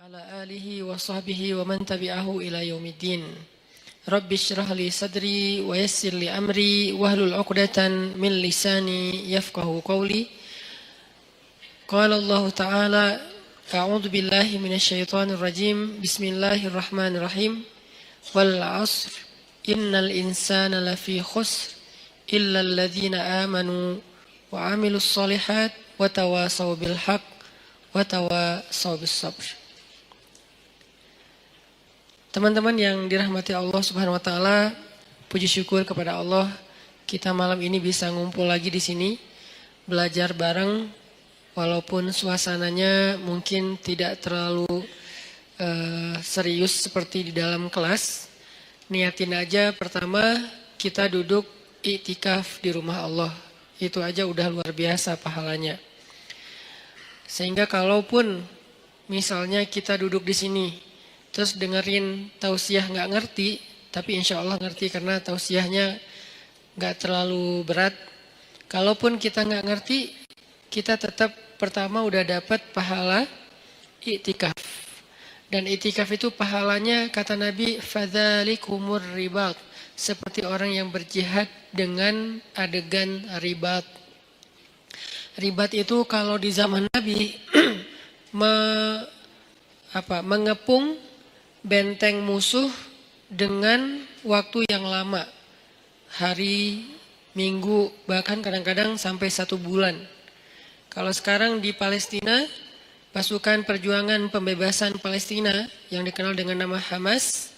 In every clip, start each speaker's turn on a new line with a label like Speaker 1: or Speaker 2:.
Speaker 1: ala alihi wa sahbihi wa man tabi'ahu ila yaumiddin. Rabbi shrah li sadri wa yassir li amri wahlul 'uqdatan min lisani yafqahu qawli. Qala Allah Ta'ala, a'udzu billahi minasy syaithanir rajim. Bismillahirrahmanirrahim. Wal 'ashr innal insana lafi khusr illa alladhina amanu wa 'amilus shalihat wa tawasaw bil haqq wa tawasaw bis sabr. Teman-teman yang dirahmati Allah Subhanahu wa taala, puji syukur kepada Allah kita malam ini bisa ngumpul lagi di sini belajar bareng walaupun suasananya mungkin tidak terlalu serius seperti di dalam kelas. Niatin aja pertama kita duduk iktikaf di rumah Allah. Itu aja udah luar biasa pahalanya. Sehingga kalaupun misalnya kita duduk di sini terus dengerin tausiah nggak ngerti, tapi insya Allah ngerti karena tausiahnya nggak terlalu berat. Kalaupun kita nggak ngerti, kita tetap pertama udah dapat pahala iktikaf. Dan iktikaf itu pahalanya kata Nabi, fadzalikumur ribat, seperti orang yang berjihad dengan adegan ribat. Ribat itu kalau di zaman Nabi mengepung benteng musuh dengan waktu yang lama, hari, minggu, bahkan kadang-kadang sampai 1 bulan. Kalau sekarang di Palestina, pasukan perjuangan pembebasan Palestina yang dikenal dengan nama Hamas,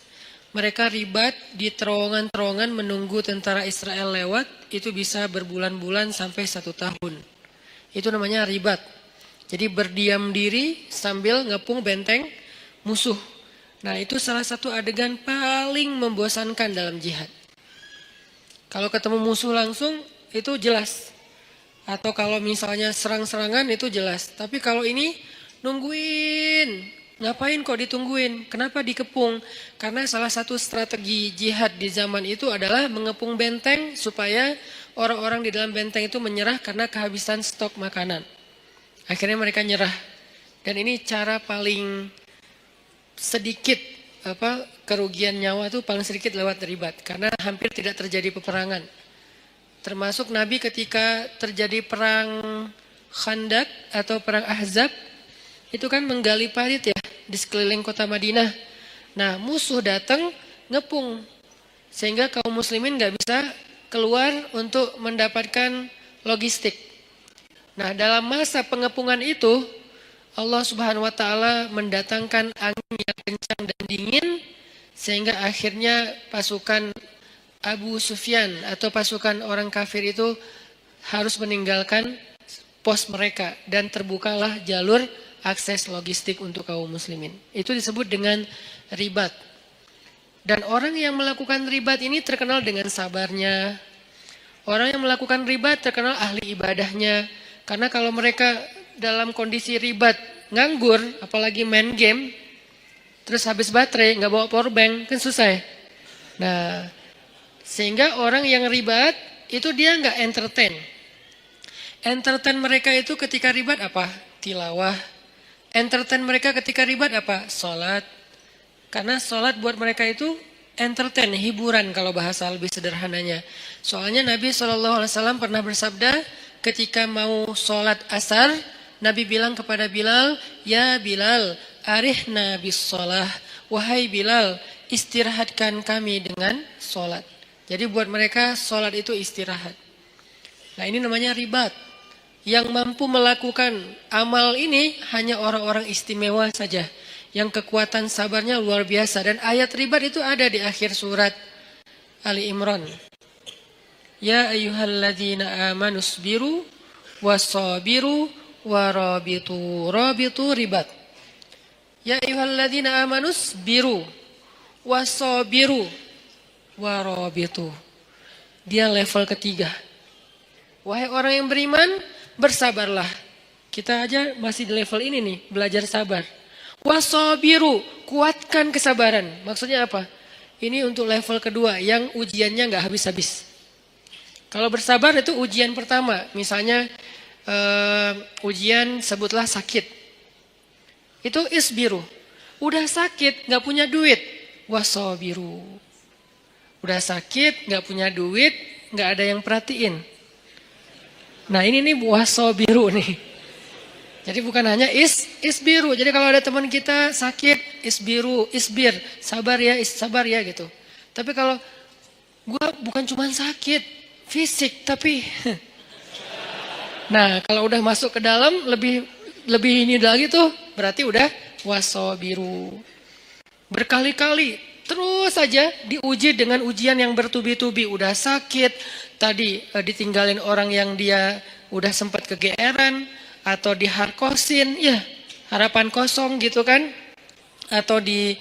Speaker 1: mereka ribat di terowongan-terowongan menunggu tentara Israel lewat, itu bisa berbulan-bulan sampai 1 tahun. Itu namanya ribat. Jadi berdiam diri sambil ngepung benteng musuh. Nah, itu salah satu adegan paling membosankan dalam jihad. Kalau ketemu musuh langsung itu jelas. Atau kalau misalnya serang-serangan itu jelas. Tapi kalau ini nungguin. Ngapain kok ditungguin? Kenapa dikepung? Karena salah satu strategi jihad di zaman itu adalah mengepung benteng supaya orang-orang di dalam benteng itu menyerah karena kehabisan stok makanan. Akhirnya mereka nyerah. Dan ini cara paling sedikit kerugian nyawa itu paling sedikit lewat ribat karena hampir tidak terjadi peperangan. Termasuk Nabi ketika terjadi perang Khandak atau perang Ahzab itu kan menggali parit ya di sekeliling kota Madinah. Nah, musuh datang ngepung sehingga kaum muslimin nggak bisa keluar untuk mendapatkan logistik. Nah, dalam masa pengepungan itu Allah Subhanahu wa taala mendatangkan angin yang kencang dan dingin sehingga akhirnya pasukan Abu Sufyan atau pasukan orang kafir itu harus meninggalkan pos mereka dan terbukalah jalur akses logistik untuk kaum muslimin. Itu disebut dengan ribat. Dan orang yang melakukan ribat ini terkenal dengan sabarnya. Orang yang melakukan ribat terkenal ahli ibadahnya. Karena kalau mereka dalam kondisi ribat, nganggur, apalagi main game, terus habis baterai, nggak bawa power bank, kan susah ya. Nah, sehingga orang yang ribat, itu dia nggak entertain. Entertain mereka itu ketika ribat apa? Tilawah. Entertain mereka ketika ribat apa? Sholat. Karena sholat buat mereka itu entertain, hiburan kalau bahasa lebih sederhananya. Soalnya Nabi SAW pernah bersabda, ketika mau sholat asar, Nabi bilang kepada Bilal, ya Bilal, arihna bis sholah. Wahai Bilal, istirahatkan kami dengan sholat. Jadi buat mereka sholat itu istirahat. Nah, ini namanya ribat. Yang mampu melakukan amal ini hanya orang-orang istimewa saja. Yang kekuatan sabarnya luar biasa. Dan ayat ribat itu ada di akhir surat Ali Imran. Ya ayyuhalladzina amanusbiru wasabiru warabitu. Rabitu ribat. Ya ayyuhalladzina amanus biru wasabiru warabitu. Dia level ketiga. Wahai orang yang beriman, bersabarlah. Kita aja masih di level ini nih, belajar sabar. Wasabiru, kuatkan kesabaran. Maksudnya apa? Ini untuk level kedua yang ujiannya nggak habis-habis. Kalau bersabar itu ujian pertama. Misalnya ujian sebutlah sakit. Itu isbiru. Udah sakit, nggak punya duit, wasobiru. Udah sakit, nggak punya duit, nggak ada yang perhatiin. Nah ini nih wasobiru nih. Jadi bukan hanya isbiru. Jadi kalau ada teman kita sakit, isbir, sabar ya gitu. Tapi kalau gue bukan cuma sakit fisik, tapi nah kalau udah masuk ke dalam lebih ini lagi tuh, berarti udah wasobiru. Berkali-kali terus saja diuji dengan ujian yang bertubi-tubi. Udah sakit, tadi ditinggalin orang yang dia udah sempat kegeeran, atau diharkosin, ya harapan kosong gitu kan, atau di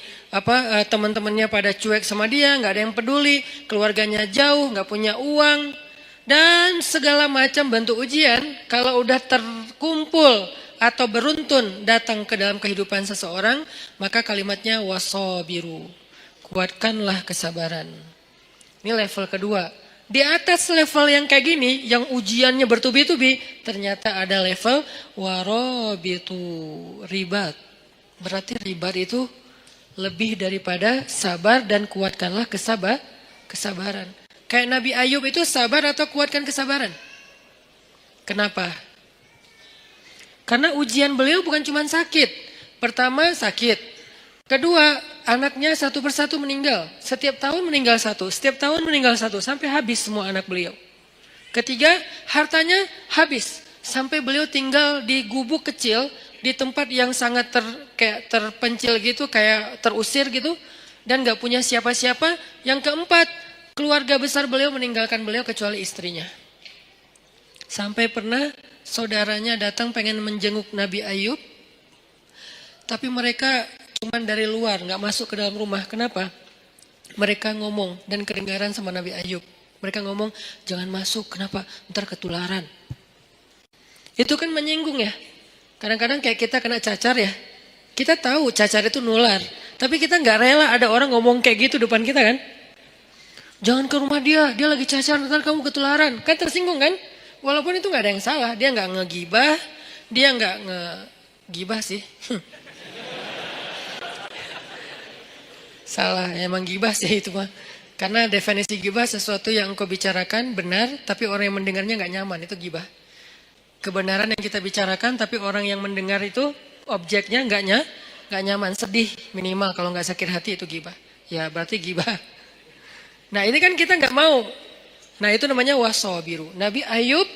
Speaker 1: teman-temannya pada cuek sama dia, nggak ada yang peduli, keluarganya jauh, nggak punya uang, dan segala macam bentuk ujian. Kalau udah terkumpul atau beruntun datang ke dalam kehidupan seseorang, maka kalimatnya wasobiru, kuatkanlah kesabaran. Ini level kedua. Di atas level yang kayak gini, yang ujiannya bertubi-tubi, ternyata ada level warobitu, ribat. Berarti ribat itu lebih daripada sabar dan kuatkanlah kesabaran. Kayak Nabi Ayub itu sabar atau kuatkan kesabaran? Kenapa? Karena ujian beliau bukan cuma sakit. Pertama sakit. Kedua, anaknya satu persatu meninggal. Setiap tahun meninggal satu, sampai habis semua anak beliau. Ketiga, hartanya habis. Sampai beliau tinggal di gubuk kecil, di tempat yang sangat kayak terpencil gitu, kayak terusir gitu. Dan gak punya siapa-siapa. Yang keempat, keluarga besar beliau meninggalkan beliau kecuali istrinya. Sampai pernah saudaranya datang pengen menjenguk Nabi Ayub. Tapi mereka cuman dari luar, nggak masuk ke dalam rumah. Kenapa? Mereka ngomong dan kedengaran sama Nabi Ayub. Mereka ngomong, jangan masuk. Kenapa? Ntar ketularan. Itu kan menyinggung ya. Kadang-kadang kayak kita kena cacar ya. Kita tahu cacar itu nular. Tapi kita nggak rela ada orang ngomong kayak gitu depan kita kan. Jangan ke rumah dia lagi cacar, ntar kamu ketularan. Kan tersinggung kan? Walaupun itu nggak ada yang salah. Dia nggak ngegibah, dia nggak ngegibah sih. Salah, emang gibah sih itu mah. Karena definisi gibah sesuatu yang engkau bicarakan benar, tapi orang yang mendengarnya nggak nyaman, itu gibah. Kebenaran yang kita bicarakan, tapi orang yang mendengar itu objeknya nggak nyaman, sedih minimal kalau nggak sakit hati itu gibah. Ya berarti gibah. Nah ini kan kita nggak mau. Nah itu namanya wasobiru. Nabi Ayub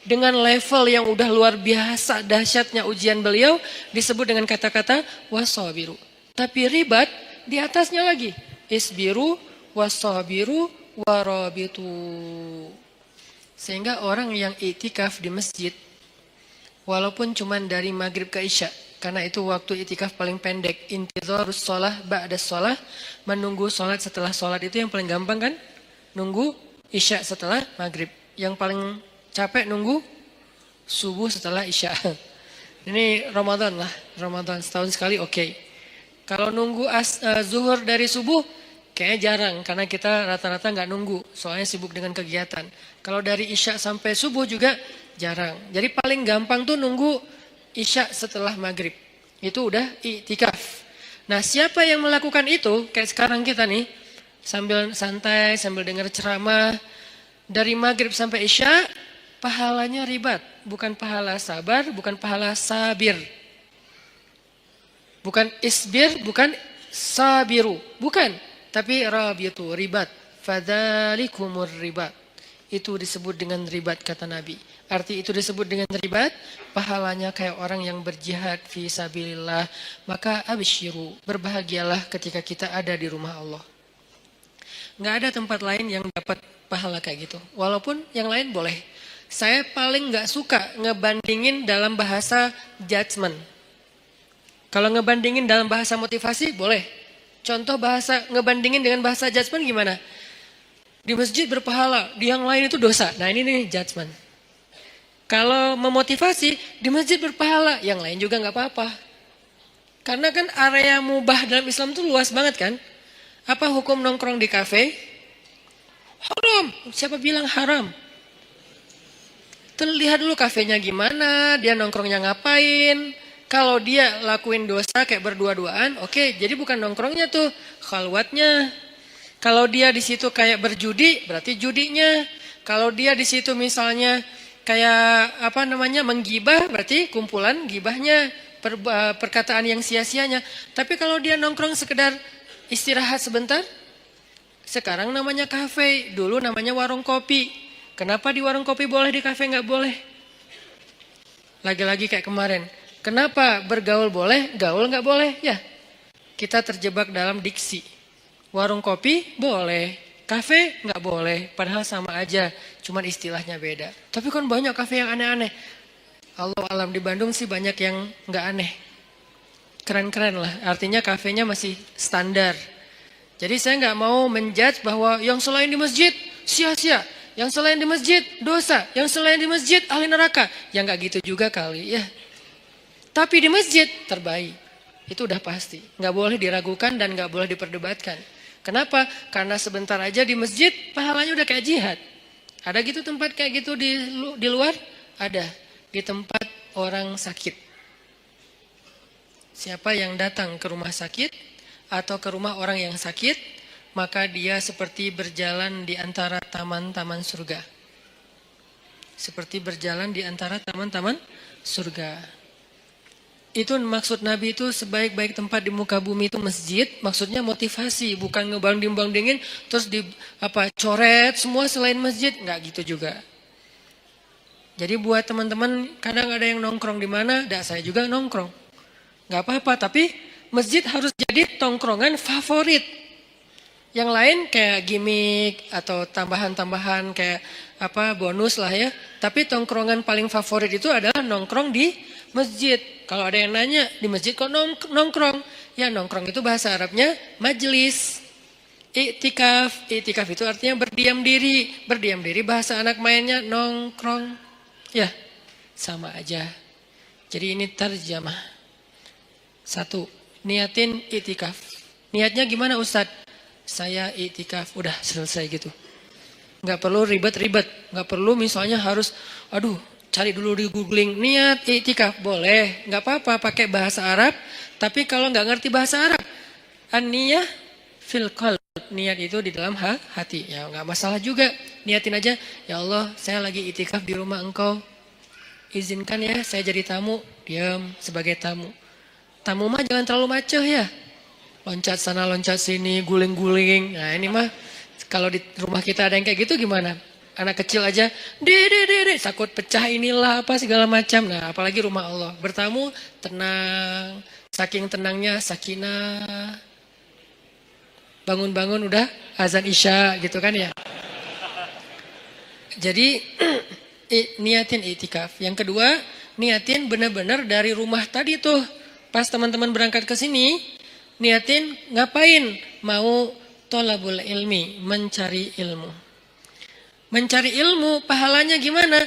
Speaker 1: dengan level yang udah luar biasa dahsyatnya ujian beliau disebut dengan kata-kata wasobiru. Tapi ribat di atasnya lagi, isbiru, wasabiru, warabitu. Sehingga orang yang iktikaf di masjid, walaupun cuma dari maghrib ke isya, karena itu waktu iktikaf paling pendek, intizarus sholah ba'da sholah, menunggu sholat setelah sholat itu yang paling gampang kan? Nunggu isya setelah maghrib. Yang paling capek nunggu subuh setelah isya. Ini Ramadan lah, Ramadan setahun sekali oke. Kalau nunggu zuhur dari subuh, kayaknya jarang. Karena kita rata-rata nggak nunggu, soalnya sibuk dengan kegiatan. Kalau dari isya sampai subuh juga jarang. Jadi paling gampang tuh nunggu isya setelah maghrib. Itu udah iktikaf. Nah siapa yang melakukan itu, kayak sekarang kita nih, sambil santai, sambil dengar ceramah, dari maghrib sampai isya, pahalanya ribat. Bukan pahala sabar, bukan pahala sabir. Bukan isbir, bukan sabiru. Bukan. Tapi rabitu, ribat. Fadzalikumur ribat. Itu disebut dengan ribat kata Nabi. Arti itu disebut dengan ribat, pahalanya kayak orang yang berjihad fi sabilillah. Maka absyiru, berbahagialah ketika kita ada di rumah Allah. Nggak ada tempat lain yang dapat pahala kayak gitu. Walaupun yang lain boleh. Saya paling nggak suka ngebandingin dalam bahasa judgment. Kalau ngebandingin dalam bahasa motivasi, boleh. Contoh bahasa ngebandingin dengan bahasa judgment gimana? Di masjid berpahala, di yang lain itu dosa. Nah ini nih judgment. Kalau memotivasi, di masjid berpahala, yang lain juga nggak apa-apa. Karena kan area mubah dalam Islam itu luas banget kan? Apa hukum nongkrong di kafe? Haram. Siapa bilang haram? Lihat dulu kafenya gimana, dia nongkrongnya ngapain. Kalau dia lakuin dosa kayak berdua-duaan, oke, jadi bukan nongkrongnya tuh, khalwatnya. Kalau dia di situ kayak berjudi, berarti judinya. Kalau dia di situ misalnya kayak menggibah, berarti kumpulan gibahnya, perkataan yang sia-sianya. Tapi kalau dia nongkrong sekedar istirahat sebentar, sekarang namanya kafe, dulu namanya warung kopi. Kenapa di warung kopi boleh, di kafe nggak boleh? Lagi-lagi kayak kemarin. Kenapa bergaul boleh, gaul nggak boleh? Ya, kita terjebak dalam diksi. Warung kopi boleh, kafe nggak boleh. Padahal sama aja, cuman istilahnya beda. Tapi kan banyak kafe yang aneh-aneh. Allah alam, di Bandung sih banyak yang nggak aneh. Keren-keren lah, artinya kafenya masih standar. Jadi saya nggak mau menjudge bahwa yang selain di masjid sia-sia, yang selain di masjid dosa, yang selain di masjid ahli neraka. Ya nggak gitu juga kali ya. Tapi di masjid terbaik, itu udah pasti. Nggak boleh diragukan dan nggak boleh diperdebatkan. Kenapa? Karena sebentar aja di masjid pahalanya udah kayak jihad. Ada gitu tempat kayak gitu di luar? Ada. Di tempat orang sakit. Siapa yang datang ke rumah sakit atau ke rumah orang yang sakit, maka dia seperti berjalan di antara taman-taman surga. Seperti berjalan di antara taman-taman surga. Itu maksud Nabi itu sebaik-baik tempat di muka bumi itu masjid, maksudnya motivasi, bukan ngebanding-bandingin terus coret semua selain masjid, nggak gitu juga. Jadi buat teman-teman kadang ada yang nongkrong di mana, saya juga nongkrong. Nggak apa-apa, tapi masjid harus jadi tongkrongan favorit. Yang lain kayak gimmick atau tambahan-tambahan kayak bonus lah ya. Tapi tongkrongan paling favorit itu adalah nongkrong di masjid. Kalau ada yang nanya, di masjid kok nongkrong? Ya nongkrong itu bahasa Arabnya majelis. I'tikaf. I'tikaf itu artinya berdiam diri. Berdiam diri bahasa anak mainnya nongkrong. Ya, sama aja. Jadi ini terjemah. 1. Niatin i'tikaf. Niatnya gimana Ustadz? Saya i'tikaf. Udah selesai gitu. Nggak perlu ribet-ribet. Nggak perlu misalnya harus, cari dulu di googling, niat i'tikaf, boleh, nggak apa-apa pakai bahasa Arab, tapi kalau nggak ngerti bahasa Arab, an-niyah fil qalb, niat itu di dalam hati, ya nggak masalah juga, niatin aja, ya Allah saya lagi i'tikaf di rumah engkau, izinkan ya saya jadi tamu, diam sebagai tamu mah jangan terlalu maceh ya, loncat sana loncat sini, guling-guling, nah ini mah kalau di rumah kita ada yang kayak gitu gimana? Anak kecil aja, dede, takut pecah inilah apa segala macam. Nah, apalagi rumah Allah. Bertamu tenang, saking tenangnya sakinah. Bangun-bangun udah azan isya gitu kan ya. Jadi niatin i'tikaf. Yang kedua, niatin benar-benar dari rumah tadi tuh. Pas teman-teman berangkat ke sini, niatin ngapain? Mau thalabul ilmi, mencari ilmu. Mencari ilmu pahalanya gimana?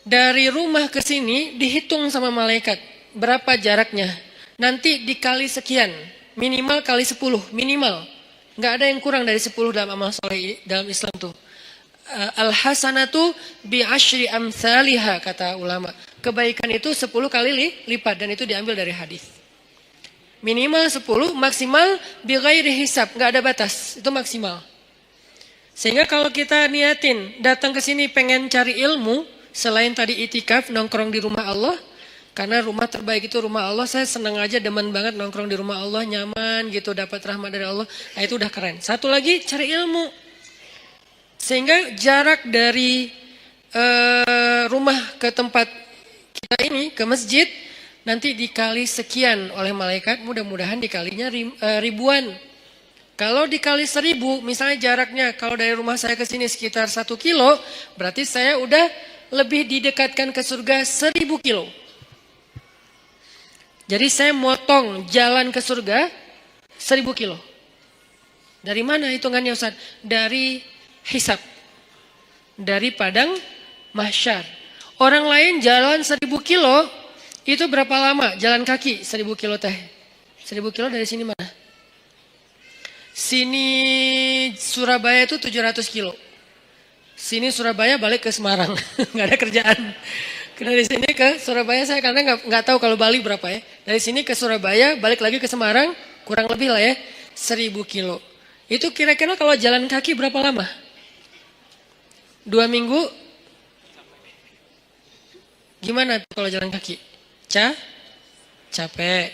Speaker 1: Dari rumah ke sini dihitung sama malaikat. Berapa jaraknya? Nanti dikali sekian. Minimal kali 10. Minimal. Nggak ada yang kurang dari 10 dalam amal soleh dalam Islam tuh. Al-hasanatu bi'ashri amthaliha kata ulama. Kebaikan itu 10 kali lipat. Dan itu diambil dari hadis. Minimal 10, maksimal bighairi hisab. Nggak ada batas. Itu maksimal. Sehingga kalau kita niatin datang ke sini pengen cari ilmu, selain tadi i'tikaf nongkrong di rumah Allah, karena rumah terbaik itu rumah Allah, saya senang aja demen banget nongkrong di rumah Allah, nyaman gitu, dapat rahmat dari Allah, nah itu udah keren. Satu lagi cari ilmu, sehingga jarak dari rumah ke tempat kita ini, ke masjid, nanti dikali sekian oleh malaikat, mudah-mudahan dikalinya ribuan. Kalau dikali 1000, misalnya jaraknya kalau dari rumah saya ke sini sekitar 1 kilo, berarti saya udah lebih didekatkan ke surga 1000 kilo. Jadi saya motong jalan ke surga 1000 kilo. Dari mana hitungannya Ustaz? Dari hisab. Dari padang mahsyar. Orang lain jalan 1000 kilo, itu berapa lama? Jalan kaki 1000 kilo teh. 1000 kilo dari sini mana? Sini Surabaya itu 700 kilo. Sini Surabaya balik ke Semarang, nggak ada kerjaan. Dari sini ke Surabaya saya karena nggak tahu kalau Bali berapa ya. Dari sini ke Surabaya balik lagi ke Semarang kurang lebih lah ya 1000 kilo. Itu kira-kira kalau jalan kaki berapa lama? 2 minggu? Gimana tuh kalau jalan kaki? Capek.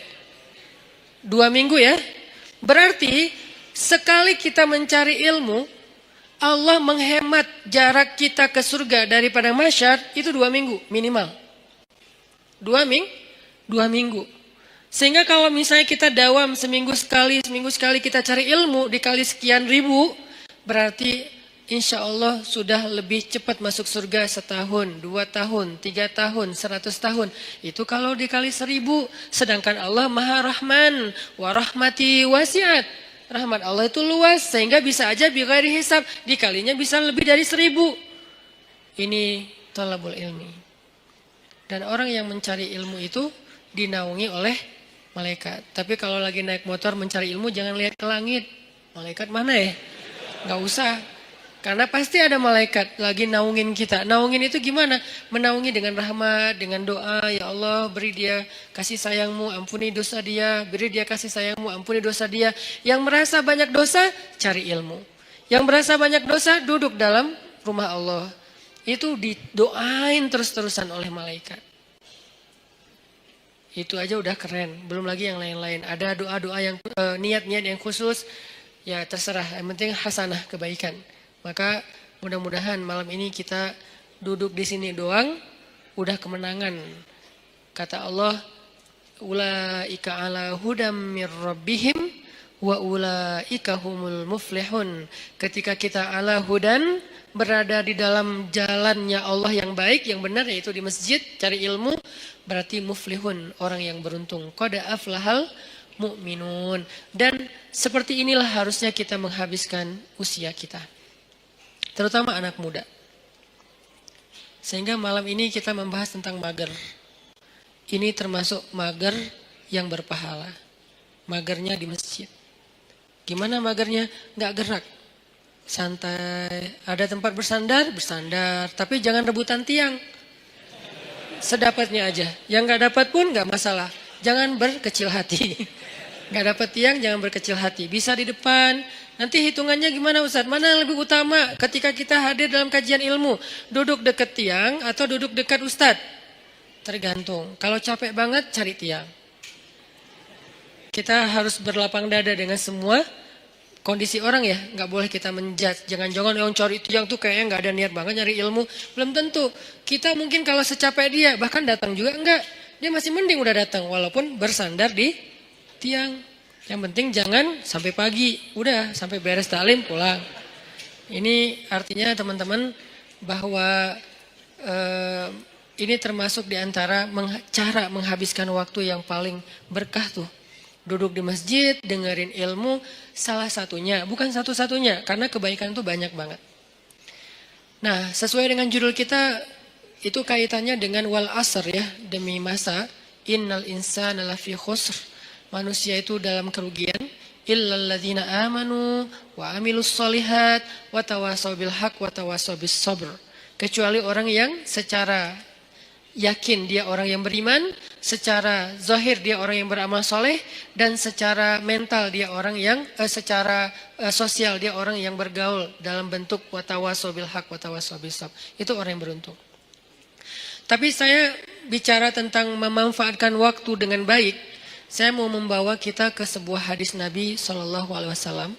Speaker 1: 2 minggu ya. Berarti sekali kita mencari ilmu, Allah menghemat jarak kita ke surga daripada mahsyar itu 2 minggu minimal. 2 minggu. Sehingga kalau misalnya kita dawam seminggu sekali kita cari ilmu dikali sekian ribu, berarti insya Allah sudah lebih cepat masuk surga 1 tahun, 2 tahun, 3 tahun, 100 tahun. Itu kalau dikali 1000, sedangkan Allah Maha Rahman, wa rahmati wasi'at. Rahmat Allah itu luas sehingga bisa aja bighairi hisab, dikalinya bisa lebih dari 1000. Ini thalabul ilmi. Dan orang yang mencari ilmu itu dinaungi oleh malaikat. Tapi kalau lagi naik motor mencari ilmu jangan lihat ke langit. Malaikat mana ya? Gak usah. Karena pasti ada malaikat lagi naungin kita. Naungin itu gimana? Menaungi dengan rahmat, dengan doa. Ya Allah beri dia kasih sayangmu, ampuni dosa dia. Beri dia kasih sayangmu, ampuni dosa dia. Yang merasa banyak dosa, cari ilmu. Yang merasa banyak dosa, duduk dalam rumah Allah. Itu didoain terus-terusan oleh malaikat. Itu aja udah keren. Belum lagi yang lain-lain. Ada doa-doa yang niat-niat yang khusus. Ya terserah, yang penting hasanah, kebaikan. Maka mudah-mudahan malam ini kita duduk di sini doang udah kemenangan. Kata Allah, ulaika ala hudam mir rabbihim wa ulaika humul muflihun. Ketika kita ala hudan berada di dalam jalannya Allah yang baik, yang benar yaitu di masjid cari ilmu, berarti muflihun, orang yang beruntung. Qad aflahal mu'minun. Dan seperti inilah harusnya kita menghabiskan usia kita. Terutama anak muda. Sehingga malam ini kita membahas tentang mager. Ini termasuk mager yang berpahala. Magernya di masjid. Gimana magernya? Nggak gerak. Santai. Ada tempat bersandar, bersandar. Tapi jangan rebutan tiang. Sedapatnya aja. Yang nggak dapat pun nggak masalah. Jangan berkecil hati. Nggak dapat tiang, jangan berkecil hati. Bisa di depan. Nanti hitungannya gimana Ustaz? Mana yang lebih utama ketika kita hadir dalam kajian ilmu? Duduk dekat tiang atau duduk dekat Ustaz? Tergantung. Kalau capek banget cari tiang. Kita harus berlapang dada dengan semua kondisi orang ya. Nggak boleh kita menjudge. Jangan-jangan yang cari tiang tuh kayaknya nggak ada niat banget nyari ilmu. Belum tentu. Kita mungkin kalau secapek dia bahkan datang juga enggak. Dia masih mending udah datang walaupun bersandar di tiang. Yang penting jangan sampai pagi, udah sampai beres taklim pulang. Ini artinya teman-teman bahwa ini termasuk diantara cara menghabiskan waktu yang paling berkah tuh. Duduk di masjid, dengerin ilmu, salah satunya, bukan satu-satunya, karena kebaikan itu banyak banget. Nah, sesuai dengan judul kita, itu kaitannya dengan wal asr ya, demi masa, innal insana lafi khusr. Manusia itu dalam kerugian illal ladzina amanu wa amilus solihat wa tawasaw bil haq wa tawasaw bis sabr. Kecuali orang yang secara yakin dia orang yang beriman, secara zahir dia orang yang beramal soleh, dan secara mental dia orang yang secara sosial dia orang yang bergaul dalam bentuk wa tawasaw bil haq wa tawasaw bis sabr. Itu orang yang beruntung. Tapi saya bicara tentang memanfaatkan waktu dengan baik. Saya mau membawa kita ke sebuah hadis Nabi SAW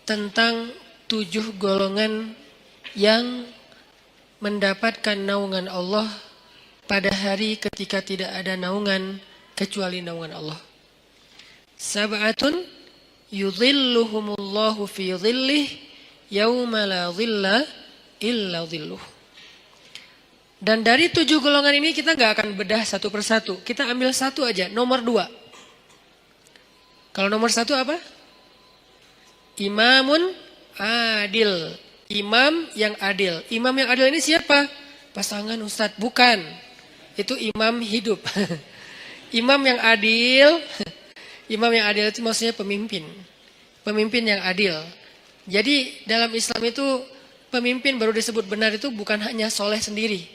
Speaker 1: tentang 7 golongan yang mendapatkan naungan Allah pada hari ketika tidak ada naungan kecuali naungan Allah. Sab'atun yudhilluhumullahu fi dhillih yawma la dhilla illa dhilluh. Dan dari 7 golongan ini kita gak akan bedah satu persatu. Kita ambil satu aja, nomor 2. Kalau nomor 1 apa? Imamun adil. Imam yang adil. Imam yang adil ini siapa? Pasangan Ustadz. Bukan. Itu imam hidup. Imam yang adil. Imam yang adil itu maksudnya pemimpin. Pemimpin yang adil. Jadi dalam Islam itu pemimpin baru disebut benar itu bukan hanya soleh sendiri.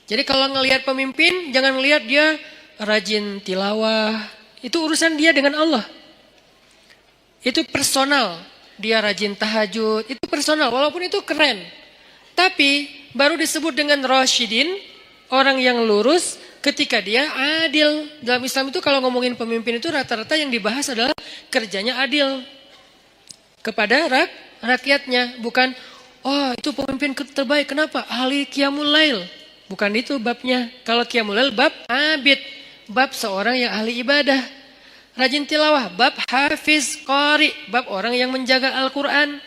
Speaker 1: Jadi kalau ngelihat pemimpin, jangan ngelihat dia rajin tilawah. Itu urusan dia dengan Allah. Itu personal. Dia rajin tahajud. Itu personal, walaupun itu keren. Tapi baru disebut dengan rasyidin, orang yang lurus ketika dia adil. Dalam Islam itu kalau ngomongin pemimpin itu rata-rata yang dibahas adalah kerjanya adil kepada rakyatnya. Bukan, oh itu pemimpin terbaik, kenapa? Ahli qiyamul lail. Bukan itu babnya. Kalau qiyamul lail bab abid, bab seorang yang ahli ibadah. Rajin tilawah, bab hafiz qari, bab orang yang menjaga Al-Quran.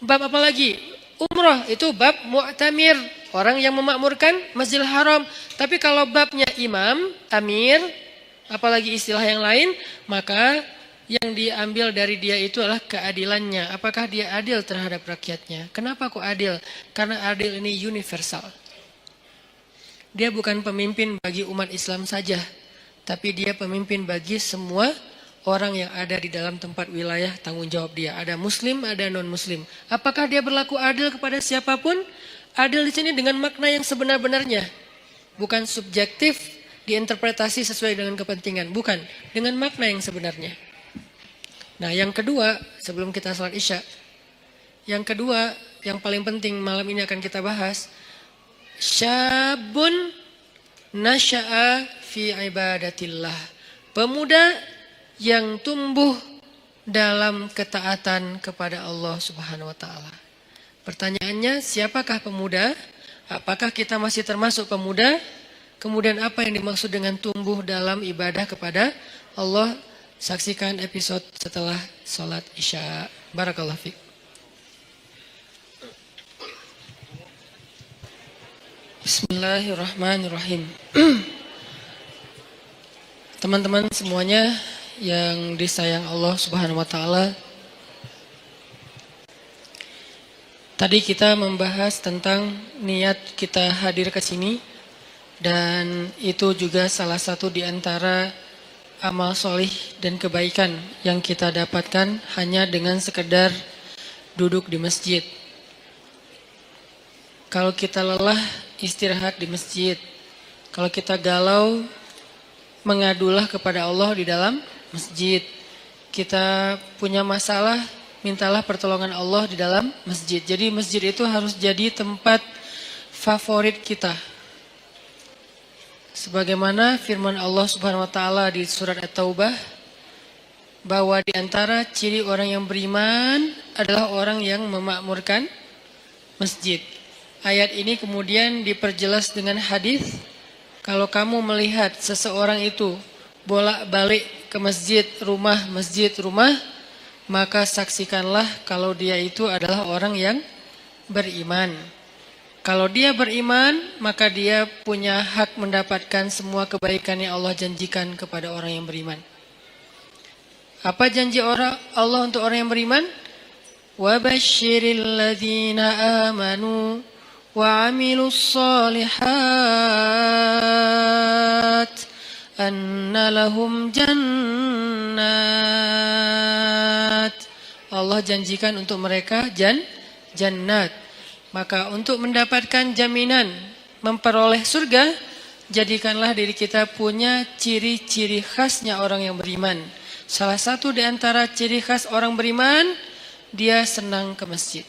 Speaker 1: Bab apa lagi? Umrah, itu bab mu'tamir, orang yang memakmurkan Masjidil Haram. Tapi kalau babnya imam, amir, apalagi istilah yang lain, maka yang diambil dari dia itu adalah keadilannya. Apakah dia adil terhadap rakyatnya? Kenapa kok adil? Karena adil ini universal. Dia bukan pemimpin bagi umat Islam saja, tapi dia pemimpin bagi semua orang yang ada di dalam tempat wilayah tanggung jawab dia. Ada muslim, ada non-muslim. Apakah dia berlaku adil kepada siapapun? Adil di sini dengan makna yang sebenar-benarnya. Bukan subjektif, diinterpretasi sesuai dengan kepentingan. Bukan, dengan makna yang sebenarnya. Nah yang kedua, sebelum kita salat isya. Yang kedua, yang paling penting malam ini akan kita bahas. Syabun nasya'a fi ibadatillah. Pemuda yang tumbuh dalam ketaatan kepada Allah Subhanahu wa taala. Pertanyaannya, siapakah pemuda? Apakah kita masih termasuk pemuda? Kemudian apa yang dimaksud dengan tumbuh dalam ibadah kepada Allah? Saksikan episode setelah salat isya. Barakallahu fiik. Bismillahirrahmanirrahim. Teman-teman semuanya yang disayang Allah Subhanahu wa taala. Tadi kita membahas tentang niat kita hadir ke sini, dan itu juga salah satu di antara amal solih dan kebaikan yang kita dapatkan hanya dengan sekedar duduk di masjid. Kalau kita lelah, istirahat di masjid. Kalau kita galau, mengadulah kepada Allah di dalam masjid. Kita punya masalah, mintalah pertolongan Allah di dalam masjid. Jadi masjid itu harus jadi tempat favorit kita. Sebagaimana firman Allah Subhanahu wa taala di surat At-Taubah, bahwa di antara ciri orang yang beriman adalah orang yang memakmurkan masjid. Ayat ini kemudian diperjelas dengan hadis, kalau kamu melihat seseorang itu bolak-balik ke masjid rumah, maka saksikanlah kalau dia itu adalah orang yang beriman. Kalau dia beriman, maka dia punya hak mendapatkan semua kebaikan yang Allah janjikan kepada orang yang beriman. Apa janji Allah untuk orang yang beriman? وَبَشِّرِ الَّذِينَ آمَنُوا وَعَمِلُوا الصَّالِحَاتِ أَنَّ لَهُمْ جَنَّاتِ. Allah janjikan untuk mereka jannat. Maka untuk mendapatkan jaminan memperoleh surga, jadikanlah diri kita punya ciri-ciri khasnya orang yang beriman. Salah satu di antara ciri khas orang beriman, dia senang ke masjid.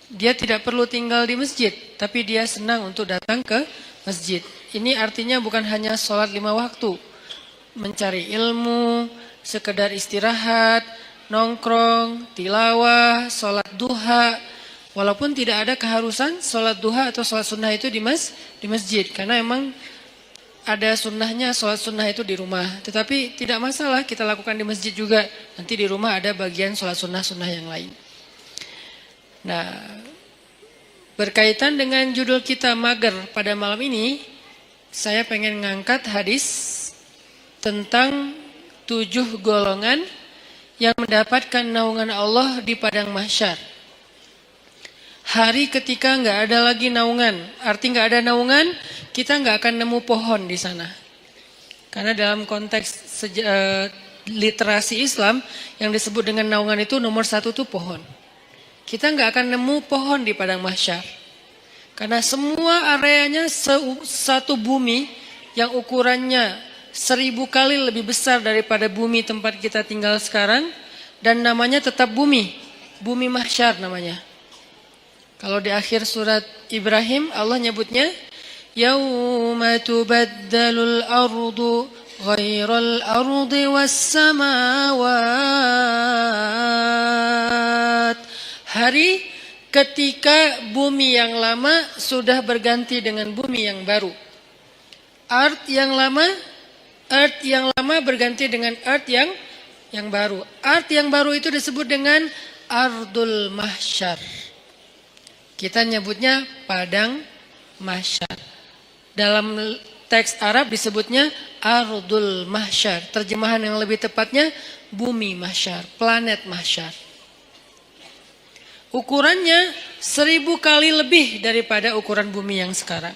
Speaker 1: Dia tidak perlu tinggal di masjid, tapi dia senang untuk datang ke masjid. Ini artinya bukan hanya sholat 5 waktu, mencari ilmu, sekedar istirahat, nongkrong, tilawah, sholat duha. Walaupun tidak ada keharusan sholat duha atau sholat sunnah itu di masjid. Karena emang ada sunnahnya sholat sunnah itu di rumah. Tetapi tidak masalah kita lakukan di masjid juga. Nanti di rumah ada bagian sholat sunnah-sunnah yang lain. Nah, berkaitan dengan judul kita mager pada malam ini, saya pengen ngangkat hadis tentang 7 golongan yang mendapatkan naungan Allah di padang mahsyar. Hari ketika nggak ada lagi naungan, arti nggak ada naungan, kita nggak akan nemu pohon di sana. Karena dalam konteks literasi Islam, yang disebut dengan naungan itu nomor 1 tuh pohon. kita nggak akan nemu pohon di padang mahsyar. Karena semua areanya satu bumi yang ukurannya 1000 kali lebih besar daripada bumi tempat kita tinggal sekarang. Dan namanya tetap bumi. Bumi mahsyar namanya. Kalau di akhir surat Ibrahim Allah nyebutnya Yauma tubaddalul ardu ghairal ardi was samawat. Hari ketika bumi yang lama sudah berganti dengan bumi yang baru. Earth yang lama berganti dengan earth yang baru. Earth yang baru itu disebut dengan Ardul Mahsyar. Kita nyebutnya padang mahsyar. Dalam teks Arab disebutnya Ardul Mahsyar. Terjemahan yang lebih tepatnya bumi mahsyar, planet mahsyar. Ukurannya 1000 kali lebih daripada ukuran bumi yang sekarang.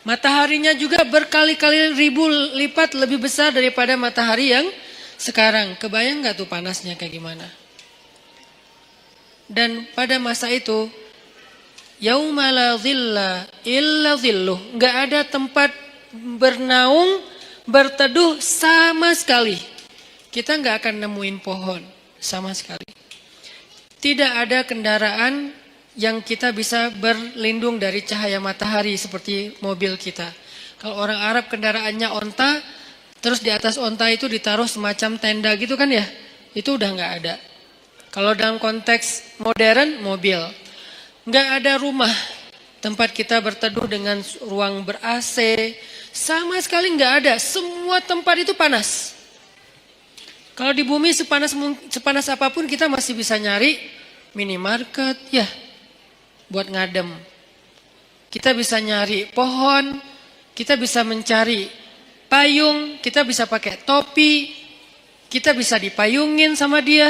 Speaker 1: Mataharinya juga berkali-kali ribu lipat lebih besar daripada matahari yang sekarang. Kebayang gak tuh panasnya kayak gimana? Dan pada masa itu, yauma la dhilla illa dhilluh. Gak ada tempat bernaung, berteduh sama sekali. Kita gak akan nemuin pohon sama sekali. Tidak ada kendaraan yang kita bisa berlindung dari cahaya matahari seperti mobil kita. Kalau orang Arab kendaraannya onta, terus di atas onta itu ditaruh semacam tenda gitu kan ya. Itu udah gak ada. Kalau dalam konteks modern, mobil. Gak ada rumah tempat kita berteduh dengan ruang ber-AC. Sama sekali gak ada. Semua tempat itu panas. Kalau di bumi sepanas apapun kita masih bisa nyari minimarket ya buat ngadem. Kita bisa nyari pohon, kita bisa mencari payung, kita bisa pakai topi, kita bisa dipayungin sama dia.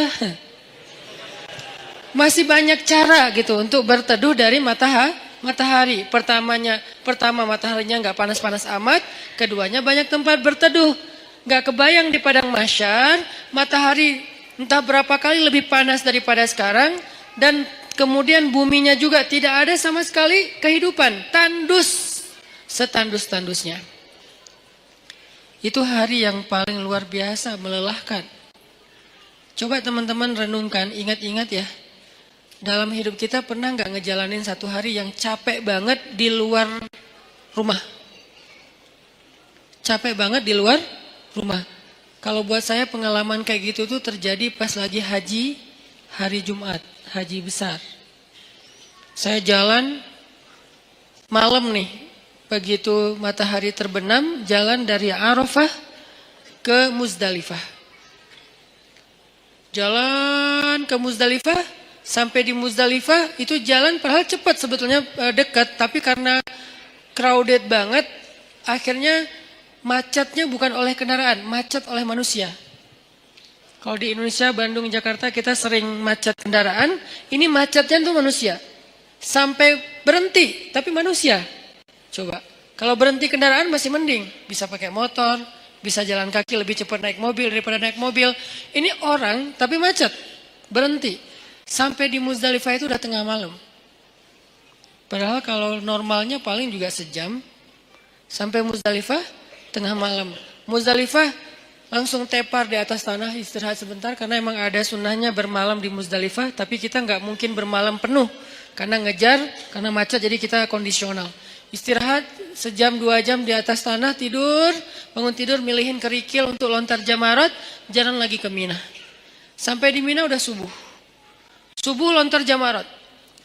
Speaker 1: Masih banyak cara gitu untuk berteduh dari matahari. Pertama mataharinya nggak panas-panas amat, keduanya banyak tempat berteduh. Nggak kebayang di padang mahsyar, matahari entah berapa kali lebih panas daripada sekarang, dan kemudian buminya juga tidak ada sama sekali kehidupan, tandus, setandus-tandusnya. Itu hari yang paling luar biasa, melelahkan. Coba teman-teman renungkan, ingat-ingat ya, dalam hidup kita pernah nggak ngejalanin satu hari yang capek banget di luar rumah? Capek banget di luar rumah. Kalau buat saya pengalaman kayak gitu tuh terjadi pas lagi haji, hari Jumat, haji besar. Saya jalan malam nih, begitu matahari terbenam, jalan dari Arafah ke Muzdalifah. Jalan ke Muzdalifah, sampai di Muzdalifah itu jalan padahal cepat sebetulnya, dekat, tapi karena crowded banget, akhirnya macetnya bukan oleh kendaraan, macet oleh manusia. Kalau di Indonesia, Bandung, Jakarta kita sering macet kendaraan, ini macetnya tuh manusia. Sampai berhenti, tapi manusia. Coba, kalau berhenti kendaraan masih mending, bisa pakai motor, bisa jalan kaki lebih cepat naik mobil daripada naik mobil. Ini orang, tapi macet, berhenti. Sampai di Muzdalifah itu udah tengah malam. Padahal kalau normalnya paling juga sejam. Sampai Muzdalifah, tengah malam. Muzdalifah langsung tepar di atas tanah, istirahat sebentar karena emang ada sunnahnya bermalam di Muzdalifah, tapi kita nggak mungkin bermalam penuh karena ngejar, karena macet, jadi kita kondisional. Istirahat sejam 2 jam di atas tanah, tidur, bangun tidur, milihin kerikil untuk lontar jamarat, jalan lagi ke Mina. Sampai di Mina udah subuh. Subuh lontar jamarat.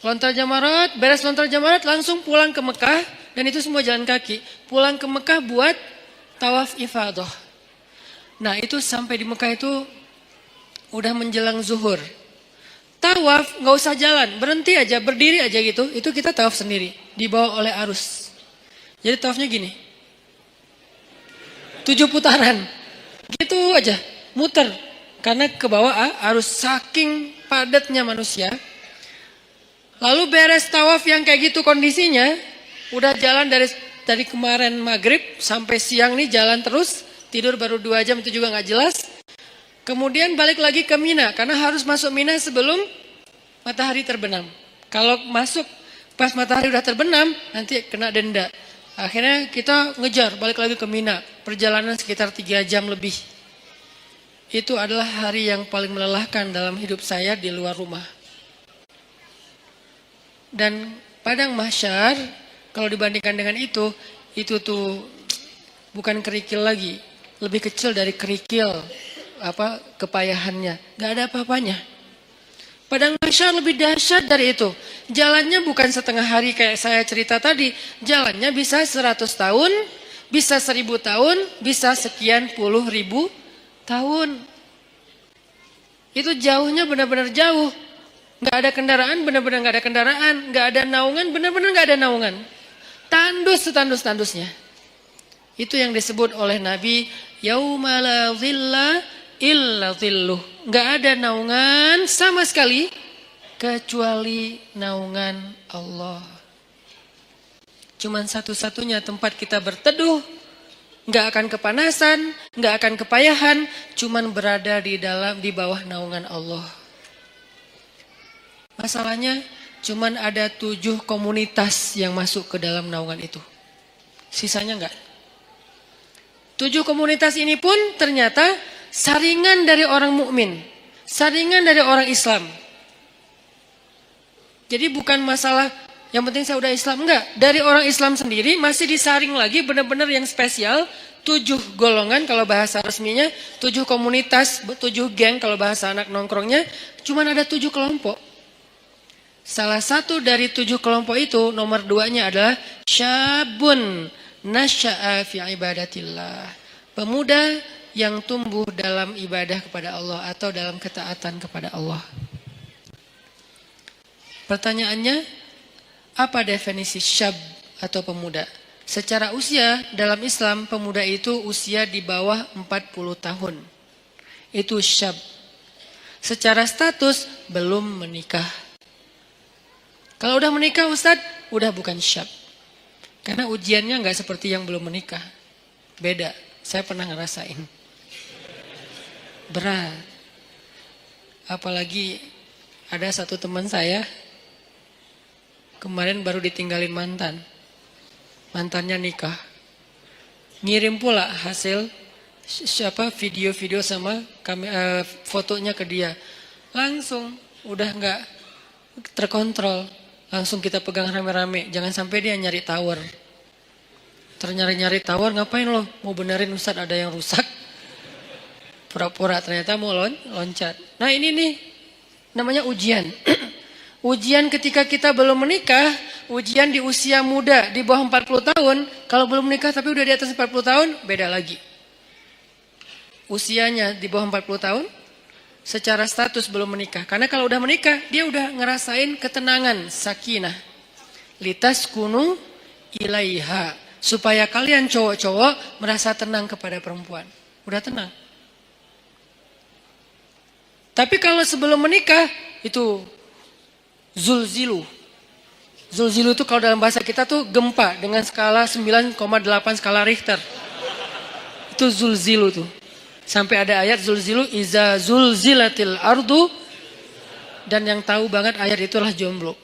Speaker 1: Lontar jamarat, beres lontar jamarat langsung pulang ke Mekah, dan itu semua jalan kaki. Pulang ke Mekah buat tawaf ifadah. Nah itu sampai di Mekah itu udah menjelang zuhur. Tawaf gak usah jalan, berhenti aja, berdiri aja gitu. Itu kita tawaf sendiri, dibawa oleh arus. Jadi tawafnya gini, 7 putaran, gitu aja, muter. Karena ke bawah arus, saking padatnya manusia. Lalu beres tawaf yang kayak gitu kondisinya, udah jalan dari kemarin maghrib sampai siang nih jalan terus, tidur baru 2 jam itu juga gak jelas. Kemudian balik lagi ke Mina, karena harus masuk Mina sebelum matahari terbenam. Kalau masuk pas matahari udah terbenam, nanti kena denda. Akhirnya kita ngejar balik lagi ke Mina. Perjalanan sekitar 3 jam lebih. Itu adalah hari yang paling melelahkan dalam hidup saya di luar rumah. Dan padang mahsyar kalau dibandingkan dengan itu tuh bukan kerikil lagi, lebih kecil dari kerikil kepayahannya, nggak ada apa-apanya. Padang mahsyar lebih dahsyat dari itu. Jalannya bukan setengah hari kayak saya cerita tadi. Jalannya bisa 100 tahun, bisa 1000 tahun, bisa sekian puluh ribu tahun. Itu jauhnya benar-benar jauh. Nggak ada kendaraan, benar-benar nggak ada kendaraan. Nggak ada naungan, benar-benar nggak ada naungan. Tandus setandus-tandusnya. Itu yang disebut oleh Nabi, yauma la dhilla illa dhilluh. Nggak ada naungan sama sekali kecuali naungan Allah. Cuman satu-satunya tempat kita berteduh, nggak akan kepanasan, nggak akan kepayahan, cuman berada di bawah naungan Allah. Masalahnya cuman ada 7 komunitas yang masuk ke dalam naungan itu. Sisanya enggak. 7 komunitas ini pun ternyata saringan dari orang mukmin, saringan dari orang Islam. Jadi bukan masalah yang penting saya udah Islam, enggak. Dari orang Islam sendiri masih disaring lagi benar-benar yang spesial. 7 golongan kalau bahasa resminya, 7 komunitas, 7 geng kalau bahasa anak nongkrongnya, cuman ada 7 kelompok. Salah satu dari 7 kelompok itu, nomor 2-nya adalah syabun nasya'a fi ibadatillah. Pemuda yang tumbuh dalam ibadah kepada Allah atau dalam ketaatan kepada Allah. Pertanyaannya, apa definisi syab atau pemuda? Secara usia dalam Islam, pemuda itu usia di bawah 40 tahun. Itu syab. Secara status belum menikah. Kalau udah menikah Ustadz, udah bukan syab. Karena ujiannya nggak seperti yang belum menikah. Beda, saya pernah ngerasain. Berat. Apalagi ada satu teman saya, kemarin baru ditinggalin mantan. Mantannya nikah. Ngirim pula hasil video-video sama fotonya ke dia. Langsung udah nggak terkontrol. Langsung kita pegang rame-rame. Jangan sampai dia nyari tower. Nyari tower, ngapain lo? Mau benerin Ustadz ada yang rusak. Pura-pura ternyata mau loncat. Nah ini nih namanya ujian. Ujian ketika kita belum menikah, ujian di usia muda di bawah 40 tahun, kalau belum menikah tapi udah di atas 40 tahun, beda lagi. Usianya di bawah 40 tahun, secara status belum menikah. Karena kalau udah menikah, dia udah ngerasain ketenangan, sakinah. Litaskunu ilaiha. Supaya kalian cowok-cowok merasa tenang kepada perempuan. Udah tenang. Tapi kalau sebelum menikah, itu zulzilu. Zulzilu itu kalau dalam bahasa kita tuh gempa dengan skala 9,8 skala Richter. Itu zulzilu tuh. Sampai ada ayat zulzilu iza zulzilatil ardu, dan yang tahu banget ayat itulah jomblo.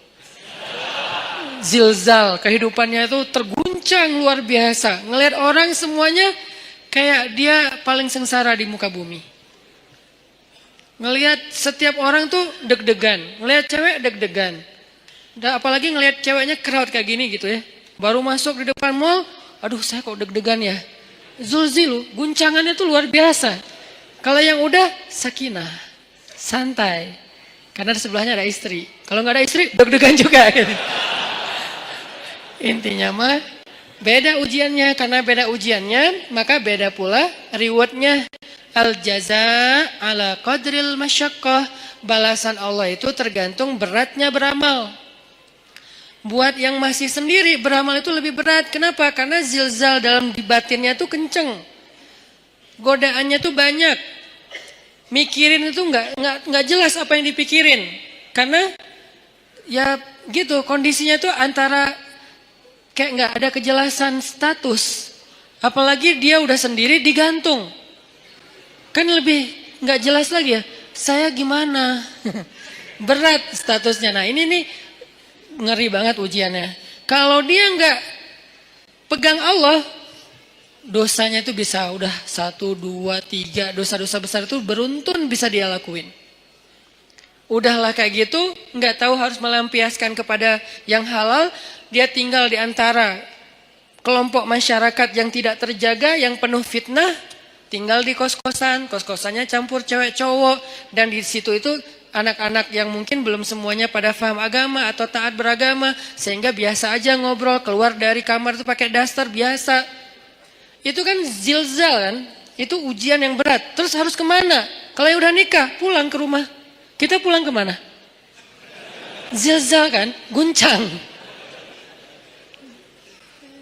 Speaker 1: Zilzal, kehidupannya itu terguncang luar biasa. Ngelihat orang semuanya kayak dia paling sengsara di muka bumi. Ngelihat setiap orang tuh deg-degan, ngelihat cewek deg-degan. Apalagi ngelihat ceweknya crowd kayak gini gitu ya. Baru masuk di depan mall, aduh saya kok deg-degan ya. Zulzilu, guncangannya tuh luar biasa. Kalau yang udah sakinah, santai. Karena di sebelahnya ada istri. Kalau nggak ada istri, deg-degan juga. Intinya mah beda ujiannya. Karena beda ujiannya, maka beda pula rewardnya. Al-jaza ala qadril masyaqqah. Balasan Allah itu tergantung beratnya beramal. Buat yang masih sendiri, beramal itu lebih berat. Kenapa? Karena zilzal dalam di batinnya tuh kenceng. Godaannya tuh banyak. Mikirin itu nggak jelas apa yang dipikirin. Karena ya gitu, kondisinya tuh antara kayak nggak ada kejelasan status. Apalagi dia udah sendiri digantung. Kan lebih nggak jelas lagi ya. Saya gimana? berat statusnya. Nah ini nih ngeri banget ujiannya. Kalau dia nggak pegang Allah, dosanya itu bisa udah 1, 2, 3, dosa-dosa besar itu beruntun bisa dia lakuin. Udahlah kayak gitu, nggak tahu harus melampiaskan kepada yang halal, dia tinggal di antara kelompok masyarakat yang tidak terjaga, yang penuh fitnah, tinggal di kos-kosan, kos-kosannya campur cewek cowok, dan di situ itu anak-anak yang mungkin belum semuanya pada paham agama atau taat beragama, sehingga biasa aja ngobrol, keluar dari kamar itu pakai daster biasa. Itu kan zilzal kan, itu ujian yang berat. Terus harus kemana? Kalau udah nikah, pulang ke rumah. Kita pulang kemana? Zilzal kan, guncang.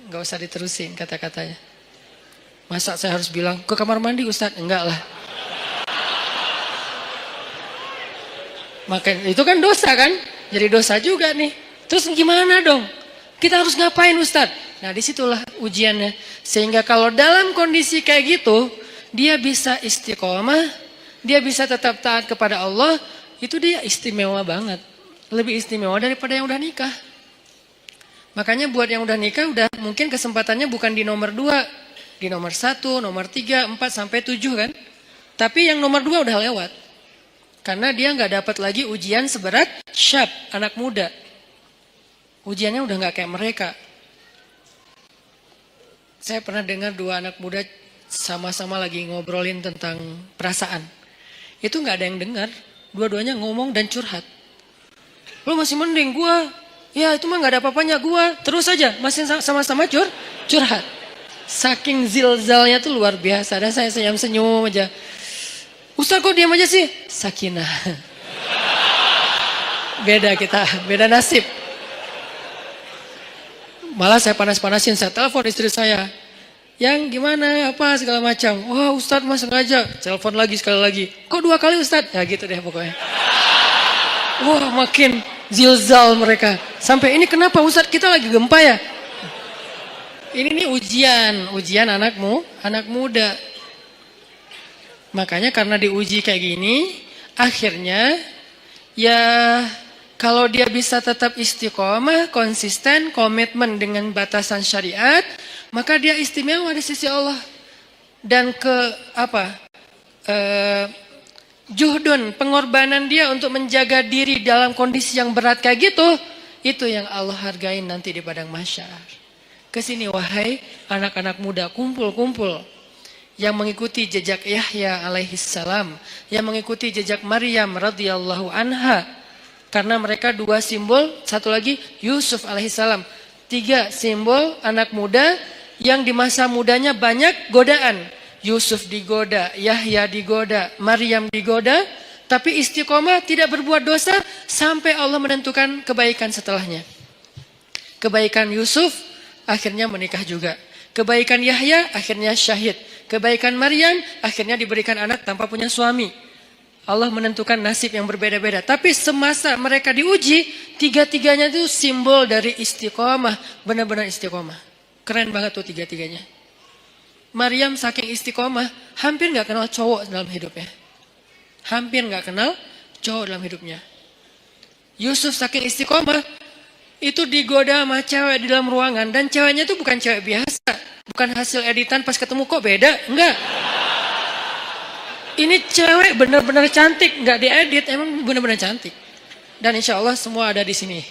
Speaker 1: Gak usah diterusin kata-katanya. Masa saya harus bilang ke kamar mandi Ustadz? Enggak lah. Makanya itu kan dosa kan? Jadi dosa juga nih. Terus gimana dong? Kita harus ngapain Ustadz? Nah disitulah ujiannya. Sehingga kalau dalam kondisi kayak gitu, dia bisa istiqomah, dia bisa tetap taat kepada Allah, itu dia istimewa banget. Lebih istimewa daripada yang udah nikah. Makanya buat yang udah nikah, udah mungkin kesempatannya bukan di nomor 2, di nomor 1, nomor 3, 4, sampai 7 kan. Tapi yang nomor 2 udah lewat. Karena dia nggak dapat lagi ujian seberat syab, anak muda. Ujiannya udah nggak kayak mereka. Saya pernah dengar 2 anak muda sama-sama lagi ngobrolin tentang perasaan. Itu nggak ada yang dengar. Dua-duanya ngomong dan curhat. Lu masih mending gua. Ya itu mah nggak ada apa-apanya gua. Terus aja masih sama-sama curhat. Saking zilzalnya tuh luar biasa. Dan saya senyum-senyum aja. Ustaz kok diam aja sih? Sakinah. Beda kita, beda nasib. Malah saya panas-panasin, saya telepon istri saya. Yang gimana, apa segala macam. Wah Ustadz mas sengaja, telepon lagi sekali lagi. Kok 2 kali Ustadz? Ya gitu deh pokoknya. Wah makin zilzal mereka. Sampai ini kenapa Ustadz kita lagi gempa ya? Ini nih ujian anak muda. Makanya karena diuji kayak gini, akhirnya ya kalau dia bisa tetap istiqomah, konsisten, komitmen dengan batasan syariat, maka dia istimewa di sisi Allah. Dan juhdun, pengorbanan dia untuk menjaga diri dalam kondisi yang berat kayak gitu, itu yang Allah hargain nanti di padang mahsyar. Kesini wahai anak-anak muda, kumpul-kumpul. Yang mengikuti jejak Yahya alaihissalam, yang mengikuti jejak Maryam radhiyallahu anha. Karena mereka 2 simbol, satu lagi Yusuf alaihissalam. 3 simbol anak muda yang di masa mudanya banyak godaan. Yusuf digoda, Yahya digoda, Maryam digoda. Tapi istiqomah tidak berbuat dosa sampai Allah menentukan kebaikan setelahnya. Kebaikan Yusuf akhirnya menikah juga. Kebaikan Yahya akhirnya syahid. Kebaikan Maryam akhirnya diberikan anak tanpa punya suami. Allah menentukan nasib yang berbeda-beda. Tapi semasa mereka diuji, 3-tiganya itu simbol dari istiqomah. Benar-benar istiqomah. Keren banget tuh 3-tiganya. Maryam saking istiqomah, hampir gak kenal cowok dalam hidupnya. Hampir gak kenal cowok dalam hidupnya. Yusuf saking istiqomah, itu digoda sama cewek di dalam ruangan. Dan ceweknya itu bukan cewek biasa. Bukan hasil editan pas ketemu kok beda. Enggak. Ini cewek benar-benar cantik. Enggak diedit. Emang benar-benar cantik. Dan insya Allah semua ada di sini.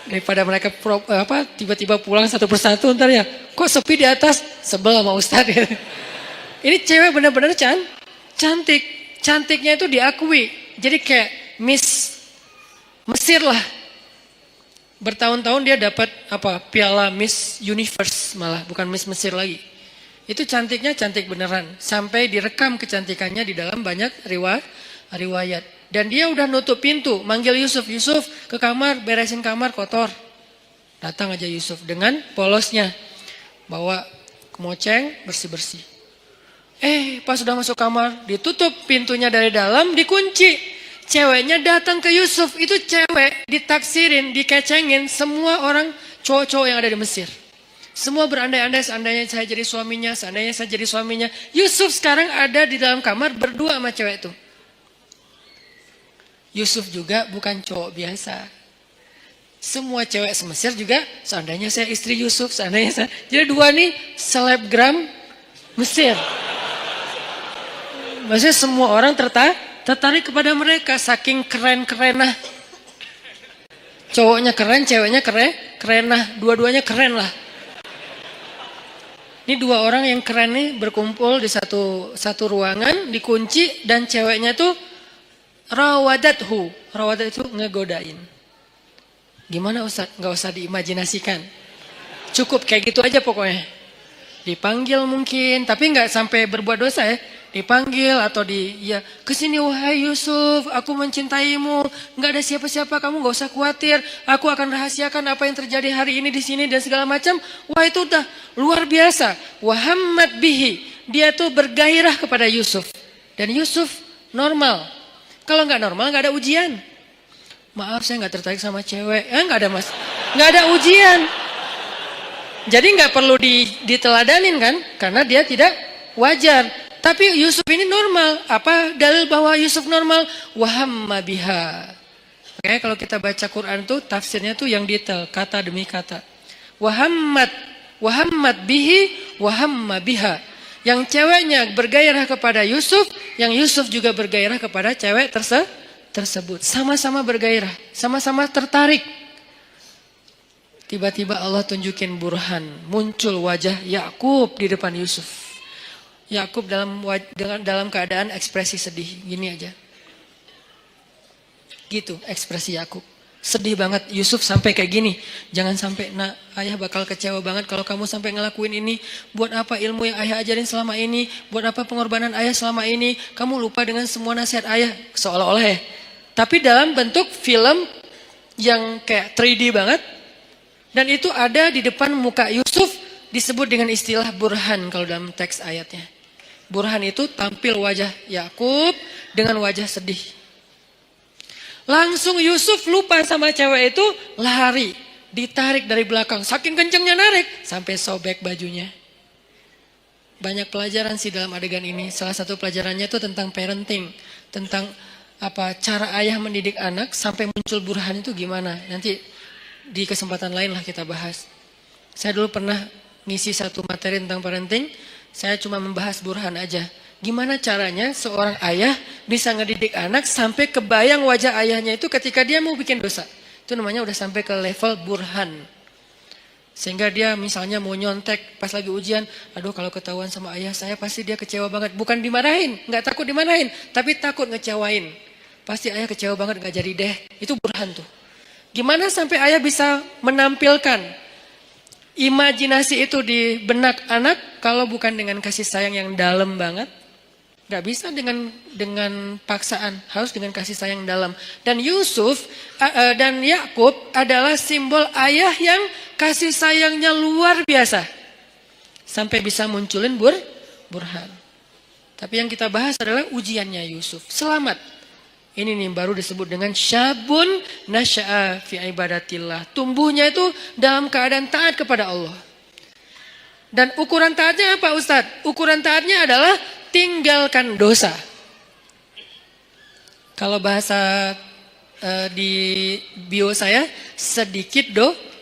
Speaker 1: Daripada mereka tiba-tiba pulang satu persatu ntar ya. Kok sepi di atas? Sebel sama Ustadz. Ini cewek benar-benar cantik. Cantiknya itu diakui. Jadi kayak Miss Mesir lah. Bertahun-tahun dia dapat piala Miss Universe malah, bukan Miss Mesir lagi. Itu cantiknya cantik beneran. Sampai direkam kecantikannya di dalam banyak riwayat. Dan dia udah nutup pintu, manggil Yusuf ke kamar, beresin kamar kotor. Datang aja Yusuf dengan polosnya. Bawa kemoceng, bersih-bersih. Pas sudah masuk kamar, ditutup pintunya dari dalam, dikunci. Ceweknya datang ke Yusuf, itu cewek ditaksirin, dikecengin semua orang cowok-cowok yang ada di Mesir. Semua berandai-andai seandainya saya jadi suaminya, Yusuf sekarang ada di dalam kamar berdua sama cewek itu. Yusuf juga bukan cowok biasa. Semua cewek se-Mesir juga, seandainya saya istri Yusuf, seandainya saya. Jadi dua nih selebgram Mesir. Maksudnya semua orang tertarik kepada mereka, saking keren-kerenah. Cowoknya keren, ceweknya kerenah, dua-duanya keren lah. Ini dua orang yang keren nih berkumpul di satu ruangan, dikunci, dan ceweknya tuh rawadathu. Rawadat itu ngegodain. Gimana Ustaz? Nggak usah diimajinasikan. Cukup kayak gitu aja pokoknya. Dipanggil mungkin, tapi nggak sampai berbuat dosa ya. Dipanggil atau ya kesini wahai Yusuf, aku mencintaimu. Nggak ada siapa-siapa, kamu nggak usah khawatir. Aku akan rahasiakan apa yang terjadi hari ini di sini dan segala macam. Wah itu udah luar biasa. Wahammat bihi, dia tuh bergairah kepada Yusuf. Dan Yusuf normal. Kalau nggak normal nggak ada ujian. Maaf saya nggak tertarik sama cewek. Nggak ada mas, nggak ada ujian. Jadi nggak perlu diteladanin kan, karena dia tidak wajar. Tapi Yusuf ini normal. Apa dalil bahwa Yusuf normal? Wahamma biha. Oke, kalau kita baca Quran tuh tafsirnya tuh yang detail, kata demi kata. Wahammat bihi, wahamma biha. Yang ceweknya bergairah kepada Yusuf, yang Yusuf juga bergairah kepada cewek tersebut. Sama-sama bergairah, sama-sama tertarik. Tiba-tiba Allah tunjukin burhan, muncul wajah Yakub di depan Yusuf. Yakub dalam keadaan ekspresi sedih, gini aja. Gitu ekspresi Yakub. Sedih banget Yusuf sampai kayak gini. Jangan sampai nak, ayah bakal kecewa banget kalau kamu sampai ngelakuin ini. Buat apa ilmu yang ayah ajarin selama ini? Buat apa pengorbanan ayah selama ini? Kamu lupa dengan semua nasihat ayah. Seolah-olah ya. Tapi dalam bentuk film yang kayak 3D banget. Dan itu ada di depan muka Yusuf, disebut dengan istilah burhan kalau dalam teks ayatnya. Burhan itu tampil wajah Yakub dengan wajah sedih. Langsung Yusuf lupa sama cewek itu, lari, ditarik dari belakang. Saking kencengnya narik, sampai sobek bajunya. Banyak pelajaran sih dalam adegan ini. Salah satu pelajarannya itu tentang parenting. Tentang cara ayah mendidik anak sampai muncul burhan itu gimana. Nanti di kesempatan lain lah kita bahas. Saya dulu pernah ngisi satu materi tentang parenting. Saya cuma membahas burhan aja. Gimana caranya seorang ayah bisa ngedidik anak sampai kebayang wajah ayahnya itu ketika dia mau bikin dosa. Itu namanya udah sampai ke level burhan. Sehingga dia misalnya mau nyontek pas lagi ujian. Aduh kalau ketahuan sama ayah saya pasti dia kecewa banget. Bukan dimarahin, gak takut dimarahin. Tapi takut ngecewain. Pasti ayah kecewa banget gak jadi deh. Itu burhan tuh. Gimana sampai ayah bisa menampilkan imajinasi itu di benak anak kalau bukan dengan kasih sayang yang dalam banget? Gak bisa dengan paksaan, harus dengan kasih sayang dalam. Dan Yusuf dan Yakub adalah simbol ayah yang kasih sayangnya luar biasa. Sampai bisa munculin burhan. Tapi yang kita bahas adalah ujiannya Yusuf. Selamat. Ini nih baru disebut dengan syabun nasya'a fi ibadatillah. Tumbuhnya itu dalam keadaan taat kepada Allah. Dan ukuran taatnya apa Ustadz? Ukuran taatnya adalah tinggalkan dosa. Kalau bahasa di bio saya, sedikit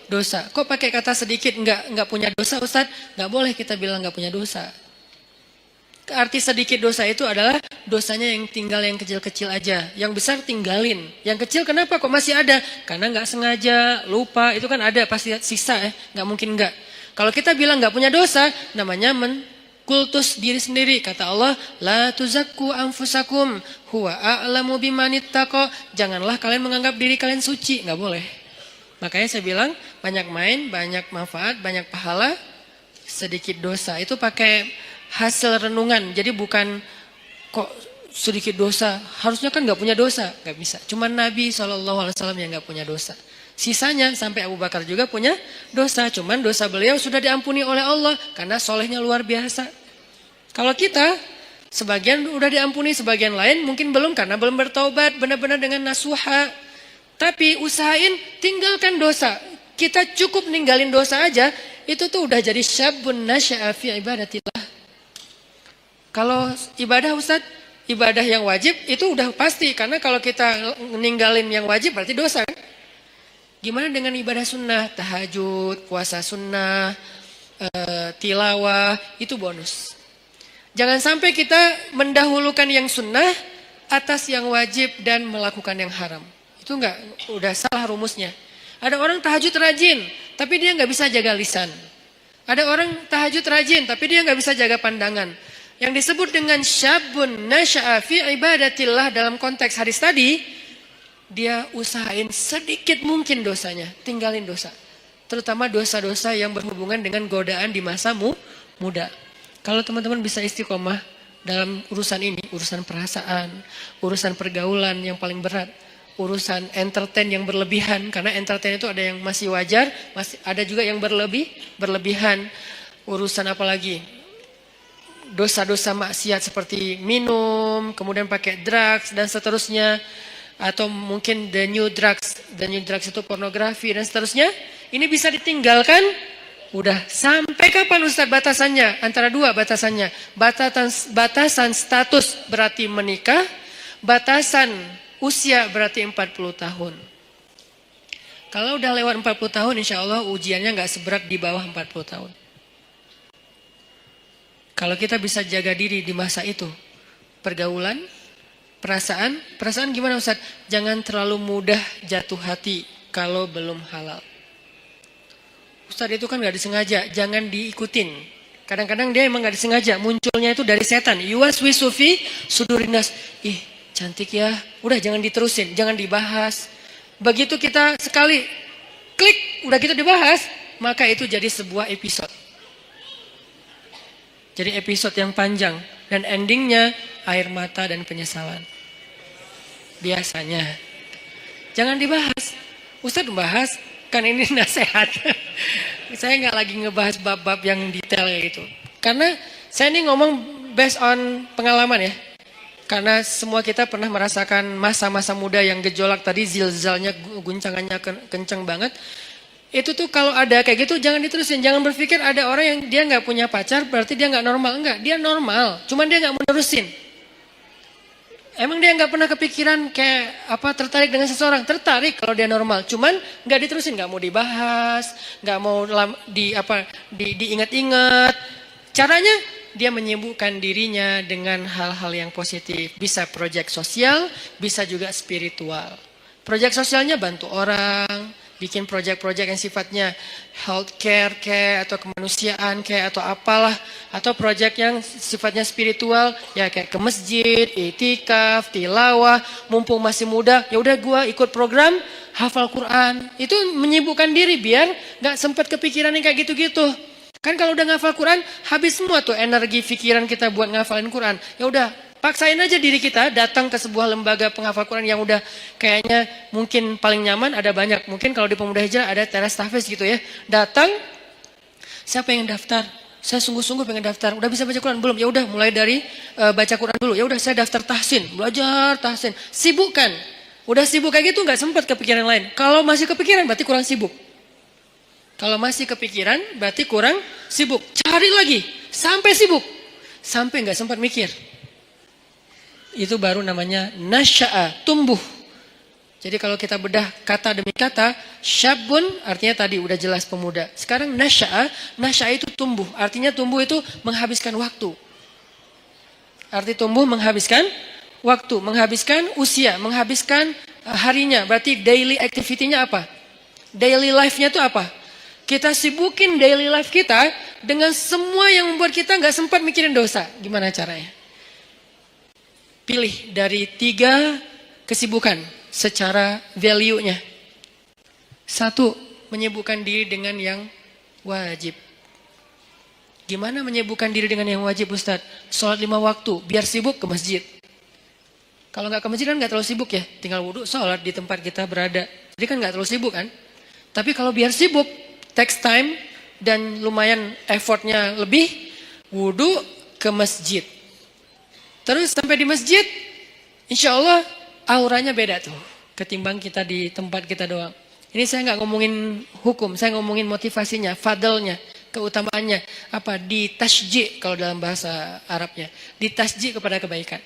Speaker 1: dosa. Kok pakai kata sedikit? Enggak punya dosa Ustadz? Enggak boleh kita bilang enggak punya dosa. Arti sedikit dosa itu adalah dosanya yang tinggal yang kecil-kecil aja. Yang besar tinggalin. Yang kecil kenapa kok masih ada? Karena nggak sengaja, lupa. Itu kan ada pasti sisa ya. Nggak mungkin nggak. Kalau kita bilang nggak punya dosa, namanya kultus diri sendiri. Kata Allah, la tuzakku anfusakum huwa a'lamu bimanittaqo. Janganlah kalian menganggap diri kalian suci. Nggak boleh. Makanya saya bilang banyak main, banyak manfaat, banyak pahala, sedikit dosa. Itu pakai hasil renungan. Jadi bukan kok sedikit dosa. Harusnya kan nggak punya dosa. Nggak bisa. Cuma Nabi SAW yang nggak punya dosa. Sisanya sampai Abu Bakar juga punya dosa. Cuman dosa beliau sudah diampuni oleh Allah. Karena solehnya luar biasa. Kalau kita, sebagian udah diampuni, sebagian lain mungkin belum. Karena belum bertaubat benar-benar dengan nasuha. Tapi usahain tinggalkan dosa. Kita cukup ninggalin dosa aja. Itu tuh udah jadi syabun nasya'a fi ibadatillah. Kalau ibadah Ustadz, ibadah yang wajib itu udah pasti. Karena kalau kita ninggalin yang wajib berarti dosa. Gimana dengan ibadah sunnah? Tahajud, puasa sunnah, tilawah, itu bonus. Jangan sampai kita mendahulukan yang sunnah atas yang wajib dan melakukan yang haram. Itu udah salah rumusnya. Ada orang tahajud rajin, tapi dia nggak bisa jaga lisan. Ada orang tahajud rajin, tapi dia nggak bisa jaga pandangan. Yang disebut dengan syabun nasya'a fi ibadatillah dalam konteks hadis tadi, dia usahain sedikit mungkin dosanya, tinggalin dosa. Terutama dosa-dosa yang berhubungan dengan godaan di masa muda. Kalau teman-teman bisa istiqomah dalam urusan ini, urusan perasaan, urusan pergaulan yang paling berat, urusan entertain yang berlebihan, karena entertain itu ada yang masih wajar, ada juga yang berlebihan. Urusan apa lagi? Dosa-dosa maksiat seperti minum, kemudian pakai drugs dan seterusnya, atau mungkin the new drugs itu pornografi dan seterusnya. Ini bisa ditinggalkan. Udah sampai kapan Ustaz batasannya? Antara dua batasannya. Batasan status berarti menikah, batasan usia berarti 40 tahun. Kalau udah lewat 40 tahun, insya Allah ujiannya nggak seberat di bawah 40 tahun. Kalau kita bisa jaga diri di masa itu, pergaulan, perasaan gimana Ustaz? Jangan terlalu mudah jatuh hati kalau belum halal. Ustaz itu kan nggak disengaja, jangan diikutin. Kadang-kadang dia emang nggak disengaja, munculnya itu dari setan. Yuwaswisu fi sudurinas. Ih, cantik ya. Udah jangan diterusin, jangan dibahas. Begitu kita sekali klik, udah gitu dibahas, maka itu jadi sebuah episode. Jadi episode yang panjang dan endingnya air mata dan penyesalan. Biasanya. Jangan dibahas. Ustaz membahas, kan ini nasihat. Saya nggak lagi ngebahas bab-bab yang detail kayak gitu. Karena saya ini ngomong based on pengalaman ya. Karena semua kita pernah merasakan masa-masa muda yang gejolak tadi, zilzalnya, guncangannya kenceng banget. Itu tuh kalau ada kayak gitu jangan diterusin. Jangan berpikir ada orang yang dia nggak punya pacar berarti dia nggak normal. Enggak, dia normal. Cuman dia nggak menerusin. Emang dia nggak pernah kepikiran kayak apa tertarik dengan seseorang? Tertarik kalau dia normal. Cuman nggak diterusin, nggak mau dibahas, nggak mau diingat-ingat. Caranya dia menyibukkan dirinya dengan hal-hal yang positif. Bisa proyek sosial, bisa juga spiritual. Proyek sosialnya bantu orang, bikin proyek-proyek yang sifatnya healthcare kayak atau kemanusiaan kayak atau apalah, atau proyek yang sifatnya spiritual ya kayak ke masjid, itikaf, tilawah, mumpung masih muda, ya udah gua ikut program hafal Quran. Itu menyibukkan diri biar nggak sempat kepikiran yang kayak gitu-gitu. Kan kalau udah ngafal Quran habis semua tuh energi pikiran kita buat ngafalin Quran. Ya udah paksain aja diri kita datang ke sebuah lembaga penghafal Quran yang udah kayaknya mungkin paling nyaman, ada banyak. Mungkin kalau di Pemuda Hijrah ada teras tahfiz gitu ya. Datang, siapa yang daftar? Saya sungguh-sungguh pengen daftar. Udah bisa baca Quran? Belum. Ya udah mulai dari baca Quran dulu. Ya udah saya daftar tahsin, belajar tahsin. Sibukkan. Udah sibuk kayak gitu nggak sempat kepikiran lain. Kalau masih kepikiran berarti kurang sibuk. Kalau masih kepikiran berarti kurang sibuk. Cari lagi sampai sibuk. Sampai nggak sempat mikir. Itu baru namanya nasya'a, tumbuh. Jadi kalau kita bedah kata demi kata, syabun artinya tadi udah jelas pemuda. Sekarang nasya'a itu tumbuh. Artinya tumbuh itu menghabiskan waktu. Arti tumbuh menghabiskan waktu, menghabiskan usia, menghabiskan harinya. Berarti daily activity-nya apa? Daily life-nya itu apa? Kita sibukin daily life kita dengan semua yang membuat kita nggak sempat mikirin dosa. Gimana caranya? Pilih dari 3 kesibukan secara value-nya. 1, menyibukkan diri dengan yang wajib. Gimana menyibukkan diri dengan yang wajib Ustaz? Sholat 5 waktu, biar sibuk ke masjid. Kalau nggak ke masjid kan nggak terlalu sibuk ya. Tinggal wudhu, sholat di tempat kita berada. Jadi kan nggak terlalu sibuk kan. Tapi kalau biar sibuk, takes time dan lumayan effortnya lebih, wudhu ke masjid. Terus sampai di masjid, insya Allah auranya beda tuh ketimbang kita di tempat kita doang. Ini saya nggak ngomongin hukum, saya ngomongin motivasinya, fadlnya, keutamaannya. Apa? Ditasji' kalau dalam bahasa Arabnya. Ditasji' kepada kebaikan.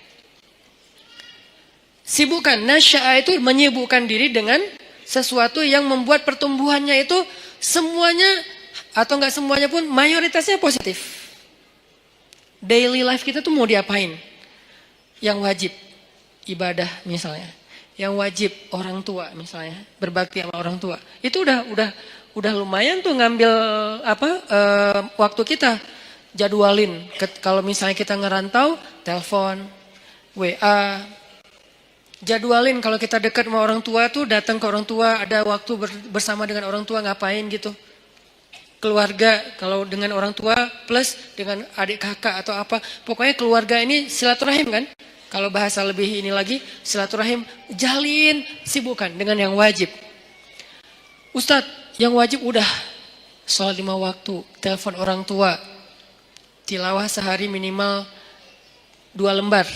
Speaker 1: Sibukkan. Nasya'a itu menyibukkan diri dengan sesuatu yang membuat pertumbuhannya itu semuanya atau enggak semuanya pun mayoritasnya positif. Daily life kita tuh mau diapain? Yang wajib ibadah misalnya, yang wajib orang tua misalnya, berbakti sama orang tua. Itu udah lumayan tuh ngambil waktu kita. Jadwalin. Kalau misalnya kita ngerantau, telepon, WA. Jadwalin kalau kita dekat sama orang tua tuh datang ke orang tua, ada waktu bersama dengan orang tua ngapain gitu. Keluarga kalau dengan orang tua plus dengan adik kakak atau apa. Pokoknya keluarga ini silaturahim kan. Kalau bahasa lebih ini lagi silaturahim, jalin, sibukkan dengan yang wajib. Ustadz, yang wajib udah sholat 5 waktu, telepon orang tua, tilawah sehari minimal 2 lembar.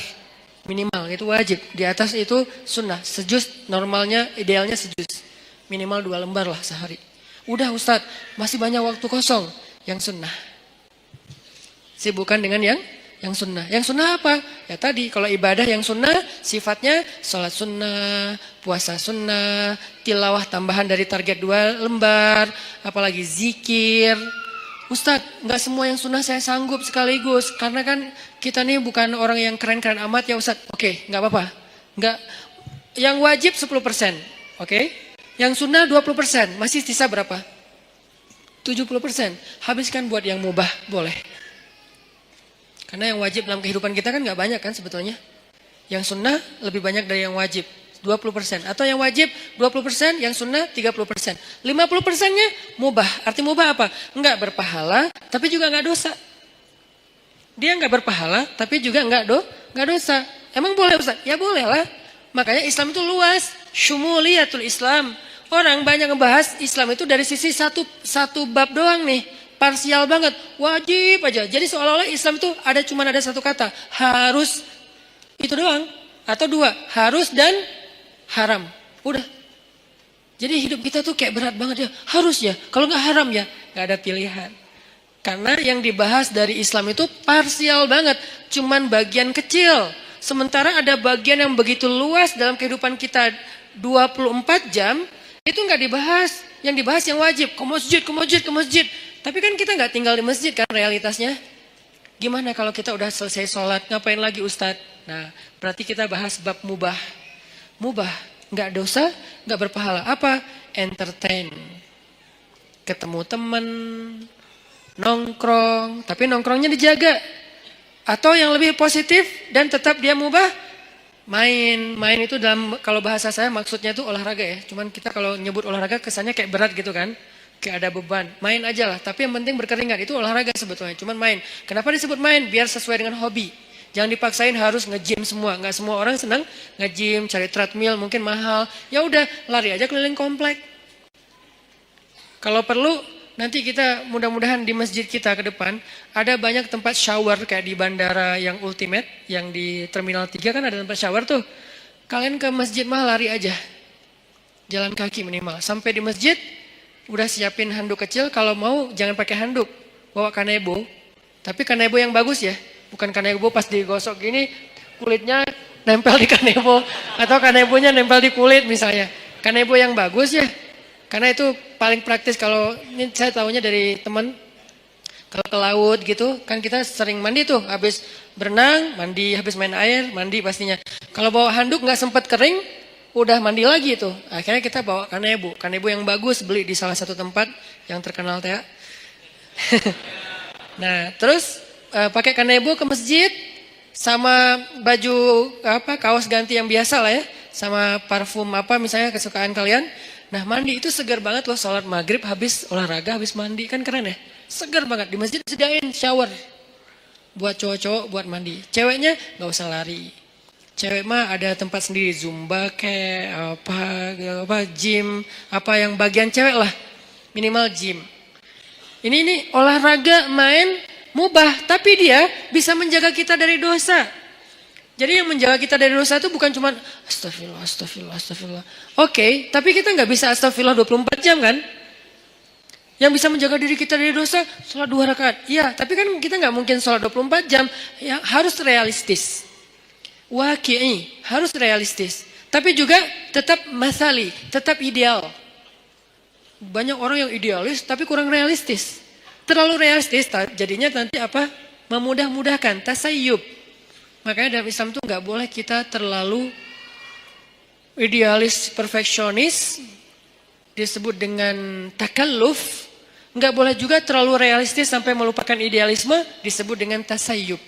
Speaker 1: Minimal itu wajib. Di atas itu sunnah. Sejuz normalnya idealnya sejuz. Minimal 2 lembar lah sehari. Udah Ustadz, masih banyak waktu kosong. Yang sunnah. Sibukkan dengan yang sunnah. Yang sunnah apa? Ya tadi kalau ibadah yang sunnah sifatnya sholat sunnah, puasa sunnah, tilawah tambahan dari target 2 lembar, apalagi zikir. Ustadz, nggak semua yang sunnah saya sanggup sekaligus. Karena kan kita nih bukan orang yang keren-keren amat ya Ustadz. Oke, nggak apa-apa. Nggak, yang wajib 10%. Oke? Yang sunnah 20%. Masih sisa berapa? 70%. Habiskan buat yang mubah, boleh. Karena yang wajib dalam kehidupan kita kan nggak banyak kan sebetulnya. Yang sunnah lebih banyak dari yang wajib. 20%. Atau yang wajib 20%, yang sunnah 30%. 50%-nya mubah. Arti mubah apa? Enggak berpahala, tapi juga enggak dosa. Dia enggak berpahala, tapi juga enggak dosa. Emang boleh Ustaz? Ya boleh lah. Makanya Islam itu luas. Syumuliyatul Islam. Orang banyak ngebahas Islam itu dari sisi satu bab doang nih. Parsial banget. Wajib aja. Jadi seolah-olah Islam itu cuma ada satu kata. Harus. Itu doang. Atau 2. Harus dan haram. Udah. Jadi hidup kita tuh kayak berat banget ya. Harus ya. Kalau nggak haram ya. Nggak ada pilihan. Karena yang dibahas dari Islam itu parsial banget. Cuman bagian kecil. Sementara ada bagian yang begitu luas dalam kehidupan kita 24 jam. Itu nggak dibahas. Yang dibahas yang wajib. Ke masjid. Tapi kan kita nggak tinggal di masjid kan realitasnya. Gimana kalau kita udah selesai sholat. Ngapain lagi Ustadz? Nah berarti kita bahas bab mubah. Mubah, nggak dosa, nggak berpahala. Apa? Entertain, ketemu teman, nongkrong, tapi nongkrongnya dijaga. Atau yang lebih positif dan tetap dia mubah, main itu dalam kalau bahasa saya maksudnya itu olahraga ya. Cuman kita kalau nyebut olahraga kesannya kayak berat gitu kan, kayak ada beban. Main aja lah, tapi yang penting berkeringat itu olahraga sebetulnya. Cuman main. Kenapa disebut main? Biar sesuai dengan hobi. Jangan dipaksain harus nge-gym semua. Nggak semua orang senang nge-gym, cari treadmill mungkin mahal. Ya udah, lari aja keliling komplek. Kalau perlu nanti kita mudah-mudahan di masjid kita ke depan ada banyak tempat shower kayak di bandara yang ultimate, yang di Terminal 3 kan ada tempat shower tuh. Kalian ke masjid mah lari aja. Jalan kaki minimal. Sampai di masjid udah siapin handuk kecil, kalau mau jangan pakai handuk. Bawa kanebo. Tapi kanebo yang bagus ya. Bukan kanebo pas digosok gini kulitnya nempel di kanebo atau kanebonya nempel di kulit misalnya. Kanebo yang bagus ya. Karena itu paling praktis kalau ini saya tahunya dari teman. Kalau ke laut gitu kan kita sering mandi tuh, habis berenang, mandi, habis main air, mandi pastinya. Kalau bawa handuk nggak sempat kering, udah mandi lagi tuh. Akhirnya kita bawa kanebo yang bagus, beli di salah satu tempat yang terkenal teh. Nah, terus pakai kanebo ke masjid sama baju kaos ganti yang biasa lah ya, sama parfum apa misalnya kesukaan kalian. Nah mandi itu segar banget loh, sholat maghrib habis olahraga habis mandi kan keren ya, segar banget. Di masjid disediain shower buat cowok-cowok buat mandi, ceweknya nggak usah lari. Cewek mah ada tempat sendiri, zumba kayak apa gym apa yang bagian cewek lah, minimal gym. Ini olahraga main mubah, tapi dia bisa menjaga kita dari dosa. Jadi yang menjaga kita dari dosa itu bukan cuma astagfirullah. Oke, tapi kita nggak bisa astagfirullah 24 jam kan? Yang bisa menjaga diri kita dari dosa, sholat 2 rakaat. Iya, tapi kan kita nggak mungkin sholat 24 jam. Ya, harus realistis. waqi'i, harus realistis. Tapi juga tetap masali, tetap ideal. Banyak orang yang idealis tapi kurang realistis. Terlalu realistis jadinya nanti apa? Memudah-mudahkan, tasayyub. Makanya dalam Islam tuh nggak boleh kita terlalu idealis, perfeksionis, disebut dengan takalluf. Nggak boleh juga terlalu realistis sampai melupakan idealisme, disebut dengan tasayyub.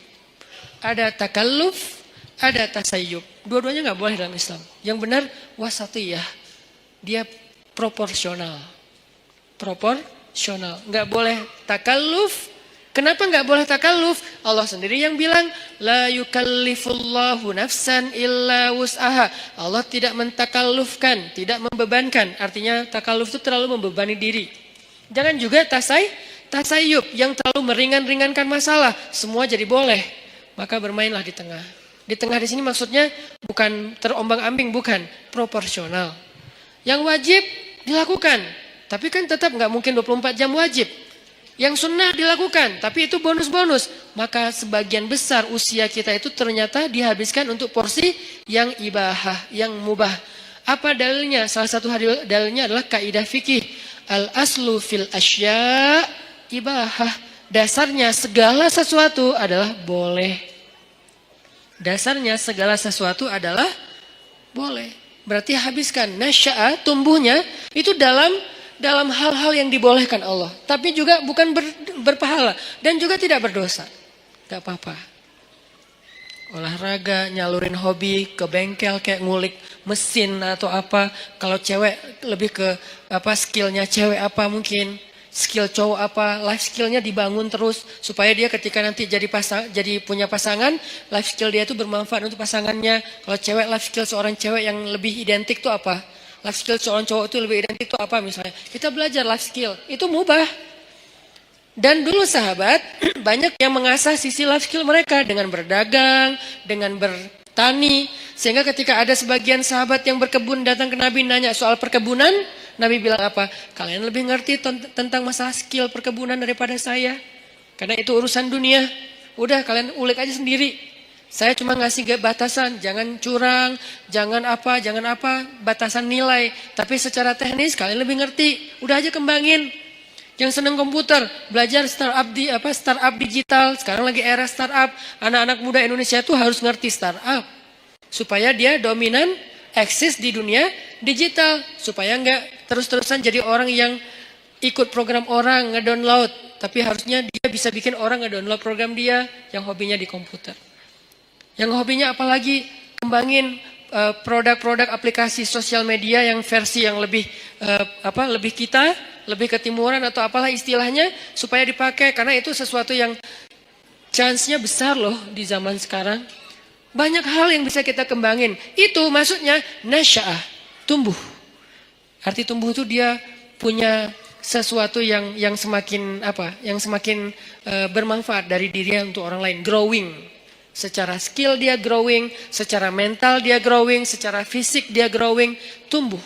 Speaker 1: Ada takalluf, ada tasayyub. Dua-duanya nggak boleh dalam Islam. Yang benar wasatiyah, dia proporsional. Proporsional, nggak boleh takalluf. Kenapa nggak boleh takalluf? Allah sendiri yang bilang, la yukallifullahu nafsan illa wus'aha. Allah tidak mentakallufkan, tidak membebankan. Artinya takalluf itu terlalu membebani diri. Jangan juga tasayyub yang terlalu meringan-ringankan masalah. Semua jadi boleh. Maka bermainlah di tengah. Di tengah di sini maksudnya bukan terombang-ambing, bukan, proporsional. Yang wajib dilakukan, tapi kan tetap nggak mungkin 24 jam wajib. Yang sunnah dilakukan, tapi itu bonus-bonus. Maka sebagian besar usia kita itu ternyata dihabiskan untuk porsi yang ibahah, yang mubah. Apa dalilnya? Salah satu dalilnya adalah kaidah fikih. Al-aslu fil asya ibahah. Dasarnya segala sesuatu adalah boleh. Dasarnya segala sesuatu adalah boleh. Berarti habiskan. Nasya'a, tumbuhnya, itu dalam hal-hal yang dibolehkan Allah. Tapi juga bukan berpahala. Dan juga tidak berdosa. Gak apa-apa. Olahraga, nyalurin hobi, ke bengkel kayak ngulik mesin atau apa. Kalau cewek lebih ke apa skillnya cewek apa mungkin. Skill cowok apa, life skillnya dibangun terus. Supaya dia ketika nanti jadi punya pasangan, life skill dia itu bermanfaat untuk pasangannya. Kalau cewek, life skill seorang cewek yang lebih identik itu apa? Life skill seorang cowok itu lebih identik itu apa misalnya? Kita belajar life skill, itu mubah. Dan dulu sahabat, banyak yang mengasah sisi life skill mereka dengan berdagang, dengan bertani. Sehingga ketika ada sebagian sahabat yang berkebun datang ke Nabi nanya soal perkebunan, Nabi bilang apa? Kalian lebih ngerti tentang masalah skill perkebunan daripada saya. Karena itu urusan dunia. Udah kalian ulik aja sendiri. Saya cuma ngasih batasan, jangan curang, jangan apa, batasan nilai. Tapi secara teknis kalian lebih ngerti. Udah aja kembangin. Yang seneng komputer, belajar startup digital. Sekarang lagi era startup. Anak-anak muda Indonesia tuh harus ngerti startup. Supaya dia dominan, eksis di dunia digital. Supaya enggak terus-terusan jadi orang yang ikut program orang, ngedownload. Tapi harusnya dia bisa bikin orang ngedownload program dia yang hobinya di komputer. Yang hobinya apalagi kembangin produk-produk aplikasi sosial media yang versi yang lebih lebih ketimuran atau apalah istilahnya supaya dipakai karena itu sesuatu yang chance-nya besar loh di zaman sekarang. Banyak hal yang bisa kita kembangin. Itu maksudnya nasya'ah, tumbuh. Arti tumbuh itu dia punya sesuatu yang semakin bermanfaat dari dirinya untuk orang lain, growing. Secara skill dia growing, secara mental dia growing, secara fisik dia growing, tumbuh.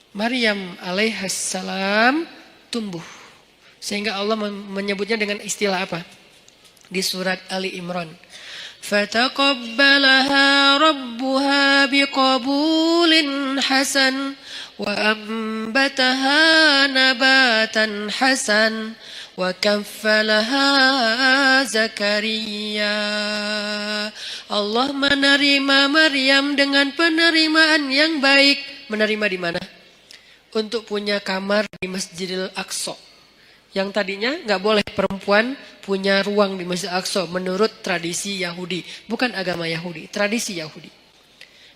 Speaker 1: Maryam alaihissalam tumbuh. Sehingga Allah menyebutnya dengan istilah apa? Di surat Ali Imran. Fataqabbalaha rabbuha biqabulin hasan wa ambataha nabatan hasan. Wa kaffalaha Zakaria. Allah menerima Maryam dengan penerimaan yang baik. Menerima di mana? Untuk punya kamar di Masjidil Aqsa. Yang tadinya nggak boleh perempuan punya ruang di Masjidil Aqsa menurut tradisi Yahudi. Bukan agama Yahudi, tradisi Yahudi.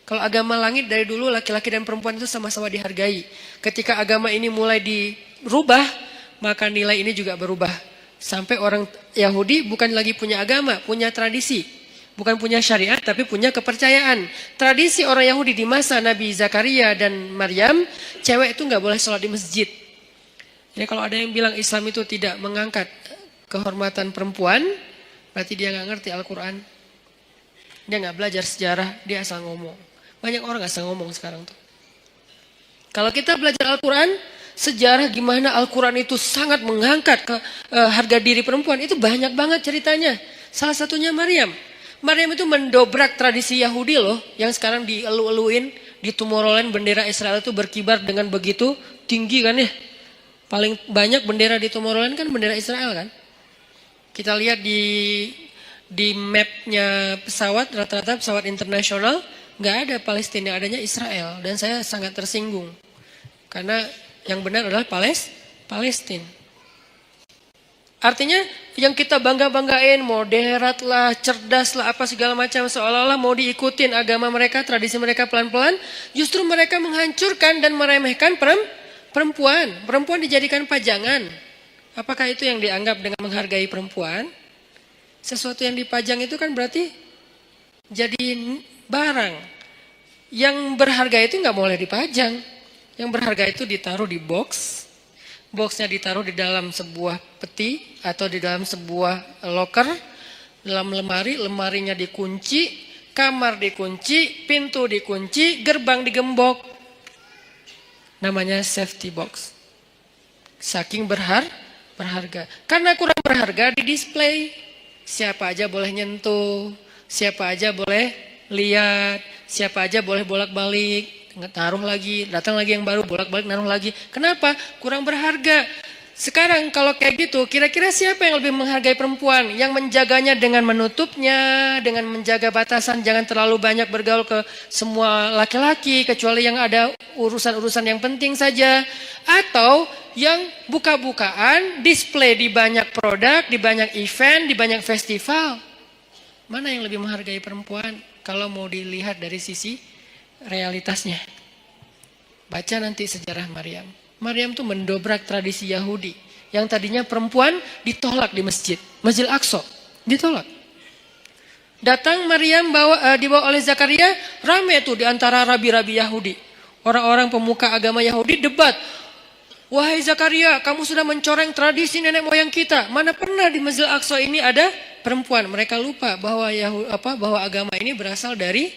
Speaker 1: Kalau agama langit dari dulu laki-laki dan perempuan itu sama-sama dihargai. Ketika agama ini mulai dirubah, maka nilai ini juga berubah. Sampai orang Yahudi bukan lagi punya agama, punya tradisi. Bukan punya syariat, tapi punya kepercayaan. Tradisi orang Yahudi di masa Nabi Zakaria dan Maryam, cewek itu nggak boleh sholat di masjid. Jadi kalau ada yang bilang Islam itu tidak mengangkat kehormatan perempuan, berarti dia nggak ngerti Al-Quran. Dia nggak belajar sejarah, dia asal ngomong. Banyak orang asal ngomong sekarang tuh. Kalau kita belajar Al-Quran, sejarah gimana Al-Quran itu sangat mengangkat harga diri perempuan. Itu banyak banget ceritanya. Salah satunya Maryam. Maryam itu mendobrak tradisi Yahudi loh, yang sekarang dielu-eluin, di Tomorrowland bendera Israel itu berkibar dengan begitu tinggi kan ya. Paling banyak bendera di Tomorrowland kan bendera Israel kan. Kita lihat di mapnya pesawat, rata-rata pesawat internasional, nggak ada Palestina, adanya Israel. Dan saya sangat tersinggung. Karena yang benar adalah Palestina. Artinya yang kita bangga-banggain, moderat lah, cerdas lah, apa segala macam. Seolah-olah mau diikutin agama mereka, tradisi mereka pelan-pelan. Justru mereka menghancurkan dan meremehkan perempuan. Perempuan dijadikan pajangan. Apakah itu yang dianggap dengan menghargai perempuan? Sesuatu yang dipajang itu kan berarti jadi barang. Yang berharga itu nggak boleh dipajang. Yang berharga itu ditaruh di box. Boxnya ditaruh di dalam sebuah peti atau di dalam sebuah loker, dalam lemari, lemarinya dikunci, kamar dikunci, pintu dikunci, gerbang digembok. Namanya safety box. Saking berharga. Karena kurang berharga di display. Siapa aja boleh nyentuh, siapa aja boleh lihat, siapa aja boleh bolak-balik. Taruh lagi, datang lagi yang baru, bolak-balik naruh lagi. Kenapa? Kurang berharga. Sekarang kalau kayak gitu, kira-kira siapa yang lebih menghargai perempuan? Yang menjaganya dengan menutupnya, dengan menjaga batasan, jangan terlalu banyak bergaul ke semua laki-laki, kecuali yang ada urusan-urusan yang penting saja. Atau yang buka-bukaan, display di banyak produk, di banyak event, di banyak festival. Mana yang lebih menghargai perempuan? Kalau mau dilihat dari sisi realitasnya. Baca nanti sejarah Maryam. Maryam tuh mendobrak tradisi Yahudi. Yang tadinya perempuan ditolak di masjid. Masjid Al-Aqsa. Ditolak. Datang Maryam dibawa oleh Zakaria. Rame tuh di antara rabi-rabi Yahudi. Orang-orang pemuka agama Yahudi debat. Wahai Zakaria, kamu sudah mencoreng tradisi nenek moyang kita. Mana pernah di Masjid Al-Aqsa ini ada perempuan. Mereka lupa bahwa agama ini berasal dari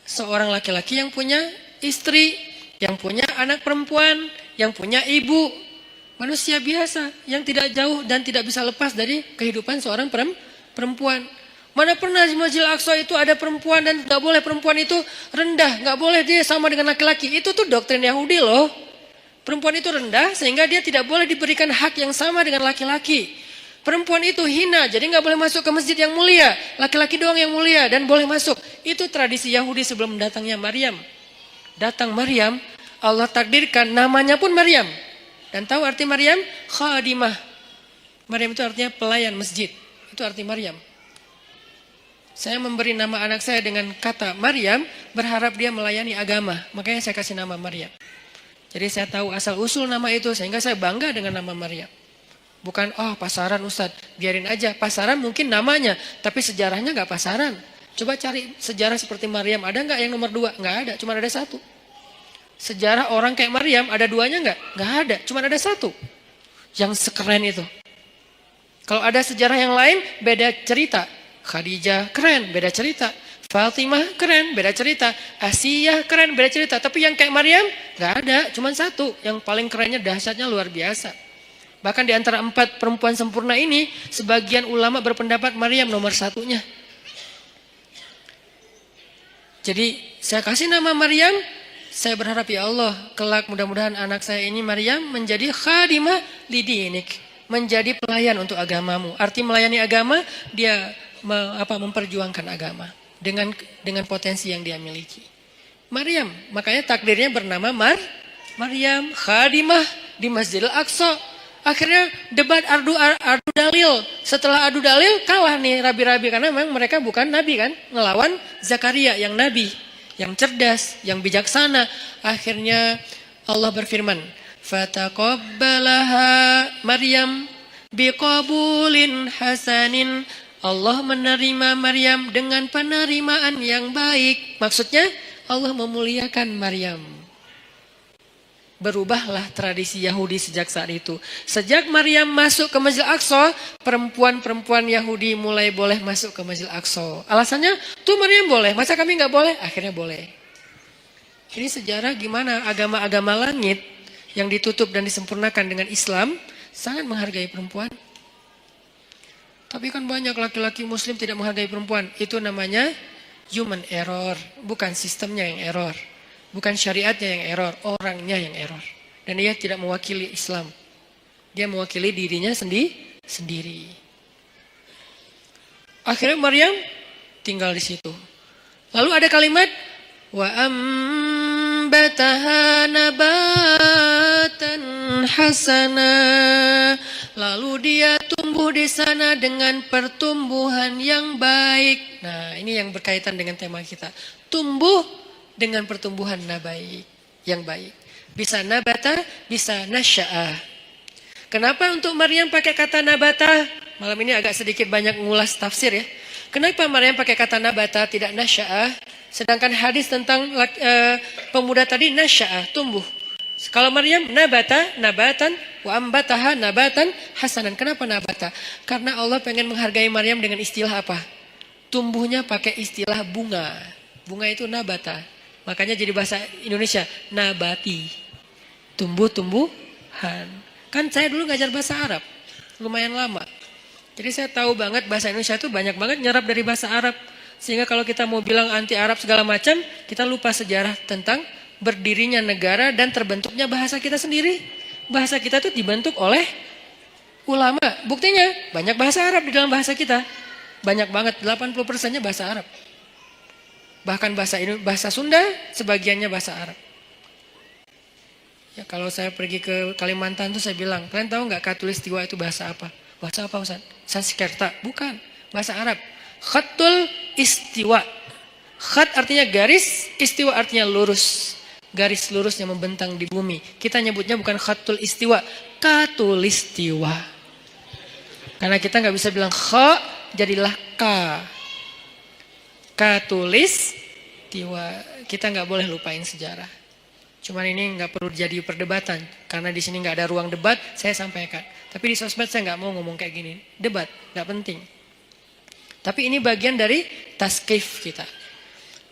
Speaker 1: seorang laki-laki yang punya istri, yang punya anak perempuan, yang punya ibu. Manusia biasa yang tidak jauh dan tidak bisa lepas dari kehidupan seorang perempuan. Mana pernah di Masjid Al-Aqsa itu ada perempuan dan gak boleh perempuan itu rendah. Gak boleh dia sama dengan laki-laki. Itu tuh doktrin Yahudi loh. Perempuan itu rendah sehingga dia tidak boleh diberikan hak yang sama dengan laki-laki. Perempuan itu hina, jadi nggak boleh masuk ke masjid yang mulia. Laki-laki doang yang mulia dan boleh masuk. Itu tradisi Yahudi sebelum datangnya Maryam. Datang Maryam, Allah takdirkan namanya pun Maryam. Dan tahu arti Maryam? Khadimah. Maryam itu artinya pelayan masjid. Itu arti Maryam. Saya memberi nama anak saya dengan kata Maryam, berharap dia melayani agama. Makanya saya kasih nama Maryam. Jadi saya tahu asal-usul nama itu, sehingga saya bangga dengan nama Maryam. Bukan, pasaran Ustadz, biarin aja. Pasaran mungkin namanya, tapi sejarahnya gak pasaran. Coba cari sejarah seperti Maryam, ada gak yang nomor 2? Gak ada, cuma ada 1. Sejarah orang kayak Maryam, ada 2-nya gak? Gak ada, cuma ada 1. Yang sekeren itu. Kalau ada sejarah yang lain, beda cerita. Khadijah, keren, beda cerita. Fatimah, keren, beda cerita. Asiyah, keren, beda cerita. Tapi yang kayak Maryam, gak ada, cuma 1. Yang paling kerennya, dahsyatnya luar biasa. Bahkan di antara 4 perempuan sempurna ini, sebagian ulama berpendapat Maryam nomor 1-nya. Jadi saya kasih nama Maryam, saya berharap ya Allah, kelak mudah-mudahan anak saya ini Maryam menjadi khadimah lidinik, menjadi pelayan untuk agamamu. Arti melayani agama, dia memperjuangkan agama dengan potensi yang dia miliki. Maryam, makanya takdirnya bernama Maryam khadimah di Masjidil Aqsa. Akhirnya debat adu dalil. Setelah adu dalil kalah nih rabi-rabi karena memang mereka bukan nabi kan, ngelawan Zakaria yang nabi, yang cerdas, yang bijaksana. Akhirnya Allah berfirman, "Fataqabbalaha Maryam biqabulin hasanin." Allah menerima Maryam dengan penerimaan yang baik. Maksudnya Allah memuliakan Maryam. Berubahlah tradisi Yahudi sejak saat itu. Sejak Maryam masuk ke Masjid Al-Aqsa, perempuan-perempuan Yahudi mulai boleh masuk ke Masjid Al-Aqsa. Alasannya, tuh Maryam boleh, masa kami nggak boleh? Akhirnya boleh. Ini sejarah gimana agama-agama langit yang ditutup dan disempurnakan dengan Islam sangat menghargai perempuan. Tapi kan banyak laki-laki muslim tidak menghargai perempuan. Itu namanya human error. Bukan sistemnya yang error. Bukan syariatnya yang error. Orangnya yang error. Dan dia tidak mewakili Islam. Dia mewakili dirinya sendiri. Akhirnya Maryam tinggal di situ. Lalu ada kalimat wa ambataha nabatan hasana. Lalu dia tumbuh di sana dengan pertumbuhan yang baik. Nah, ini yang berkaitan dengan tema kita. Tumbuh dengan pertumbuhan yang baik. Bisa nabata, bisa nasya'ah. Kenapa untuk Maryam pakai kata nabata? Malam ini agak sedikit banyak ngulas tafsir ya. Kenapa Maryam pakai kata nabata tidak nasya'ah? Sedangkan hadis tentang pemuda tadi nasya'ah, tumbuh. Kalau Maryam nabatan wa ambataha nabatan hasanan. Kenapa nabata? Karena Allah pengen menghargai Maryam dengan istilah apa? Tumbuhnya pakai istilah bunga. Bunga itu nabata. Makanya jadi bahasa Indonesia nabati. Tumbuh-tumbuhan. Kan saya dulu ngajar bahasa Arab. Lumayan lama. Jadi saya tahu banget bahasa Indonesia itu banyak banget nyerap dari bahasa Arab. Sehingga kalau kita mau bilang anti Arab segala macam, kita lupa sejarah tentang berdirinya negara dan terbentuknya bahasa kita sendiri. Bahasa kita itu dibentuk oleh ulama. Buktinya banyak bahasa Arab di dalam bahasa kita. Banyak banget, 80%-nya bahasa Arab. Bahkan bahasa Sunda sebagiannya bahasa Arab. Ya, kalau saya pergi ke Kalimantan tuh saya bilang, kalian tahu nggak Katulistiwa itu bahasa apa? Bahasa apa Ustaz? Sanskerta? Bukan, bahasa Arab. Khatul istiwa. Khat artinya garis, istiwa artinya lurus. Garis lurus yang membentang di bumi. Kita nyebutnya bukan khatul istiwa, katulistiwa. Karena kita nggak bisa bilang kha, jadilah ka. Katulistiwa. Kita nggak boleh lupain sejarah. Cuman ini nggak perlu jadi perdebatan. Karena di sini nggak ada ruang debat, saya sampaikan. Tapi di sosmed saya nggak mau ngomong kayak gini. Debat, nggak penting. Tapi ini bagian dari taskif kita.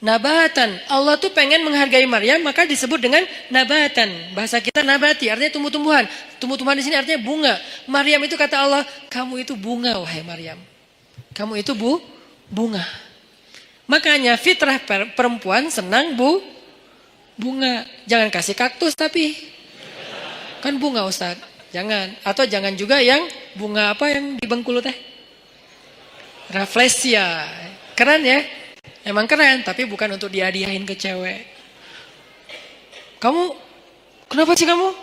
Speaker 1: Nabatan. Allah tuh pengen menghargai Maryam, maka disebut dengan nabatan. Bahasa kita nabati, artinya tumbuh-tumbuhan. Tumbuh-tumbuhan di sini artinya bunga. Maryam itu kata Allah, kamu itu bunga wahai Maryam. Kamu itu bunga. Makanya fitrah perempuan senang bunga. Jangan kasih kaktus tapi. Kan bunga Ustaz. Jangan. Atau jangan juga yang bunga apa yang di Bengkulu teh? Rafflesia. Keren ya? Emang keren, tapi bukan untuk dihadiahin ke cewek. Kamu, kenapa sih kamu?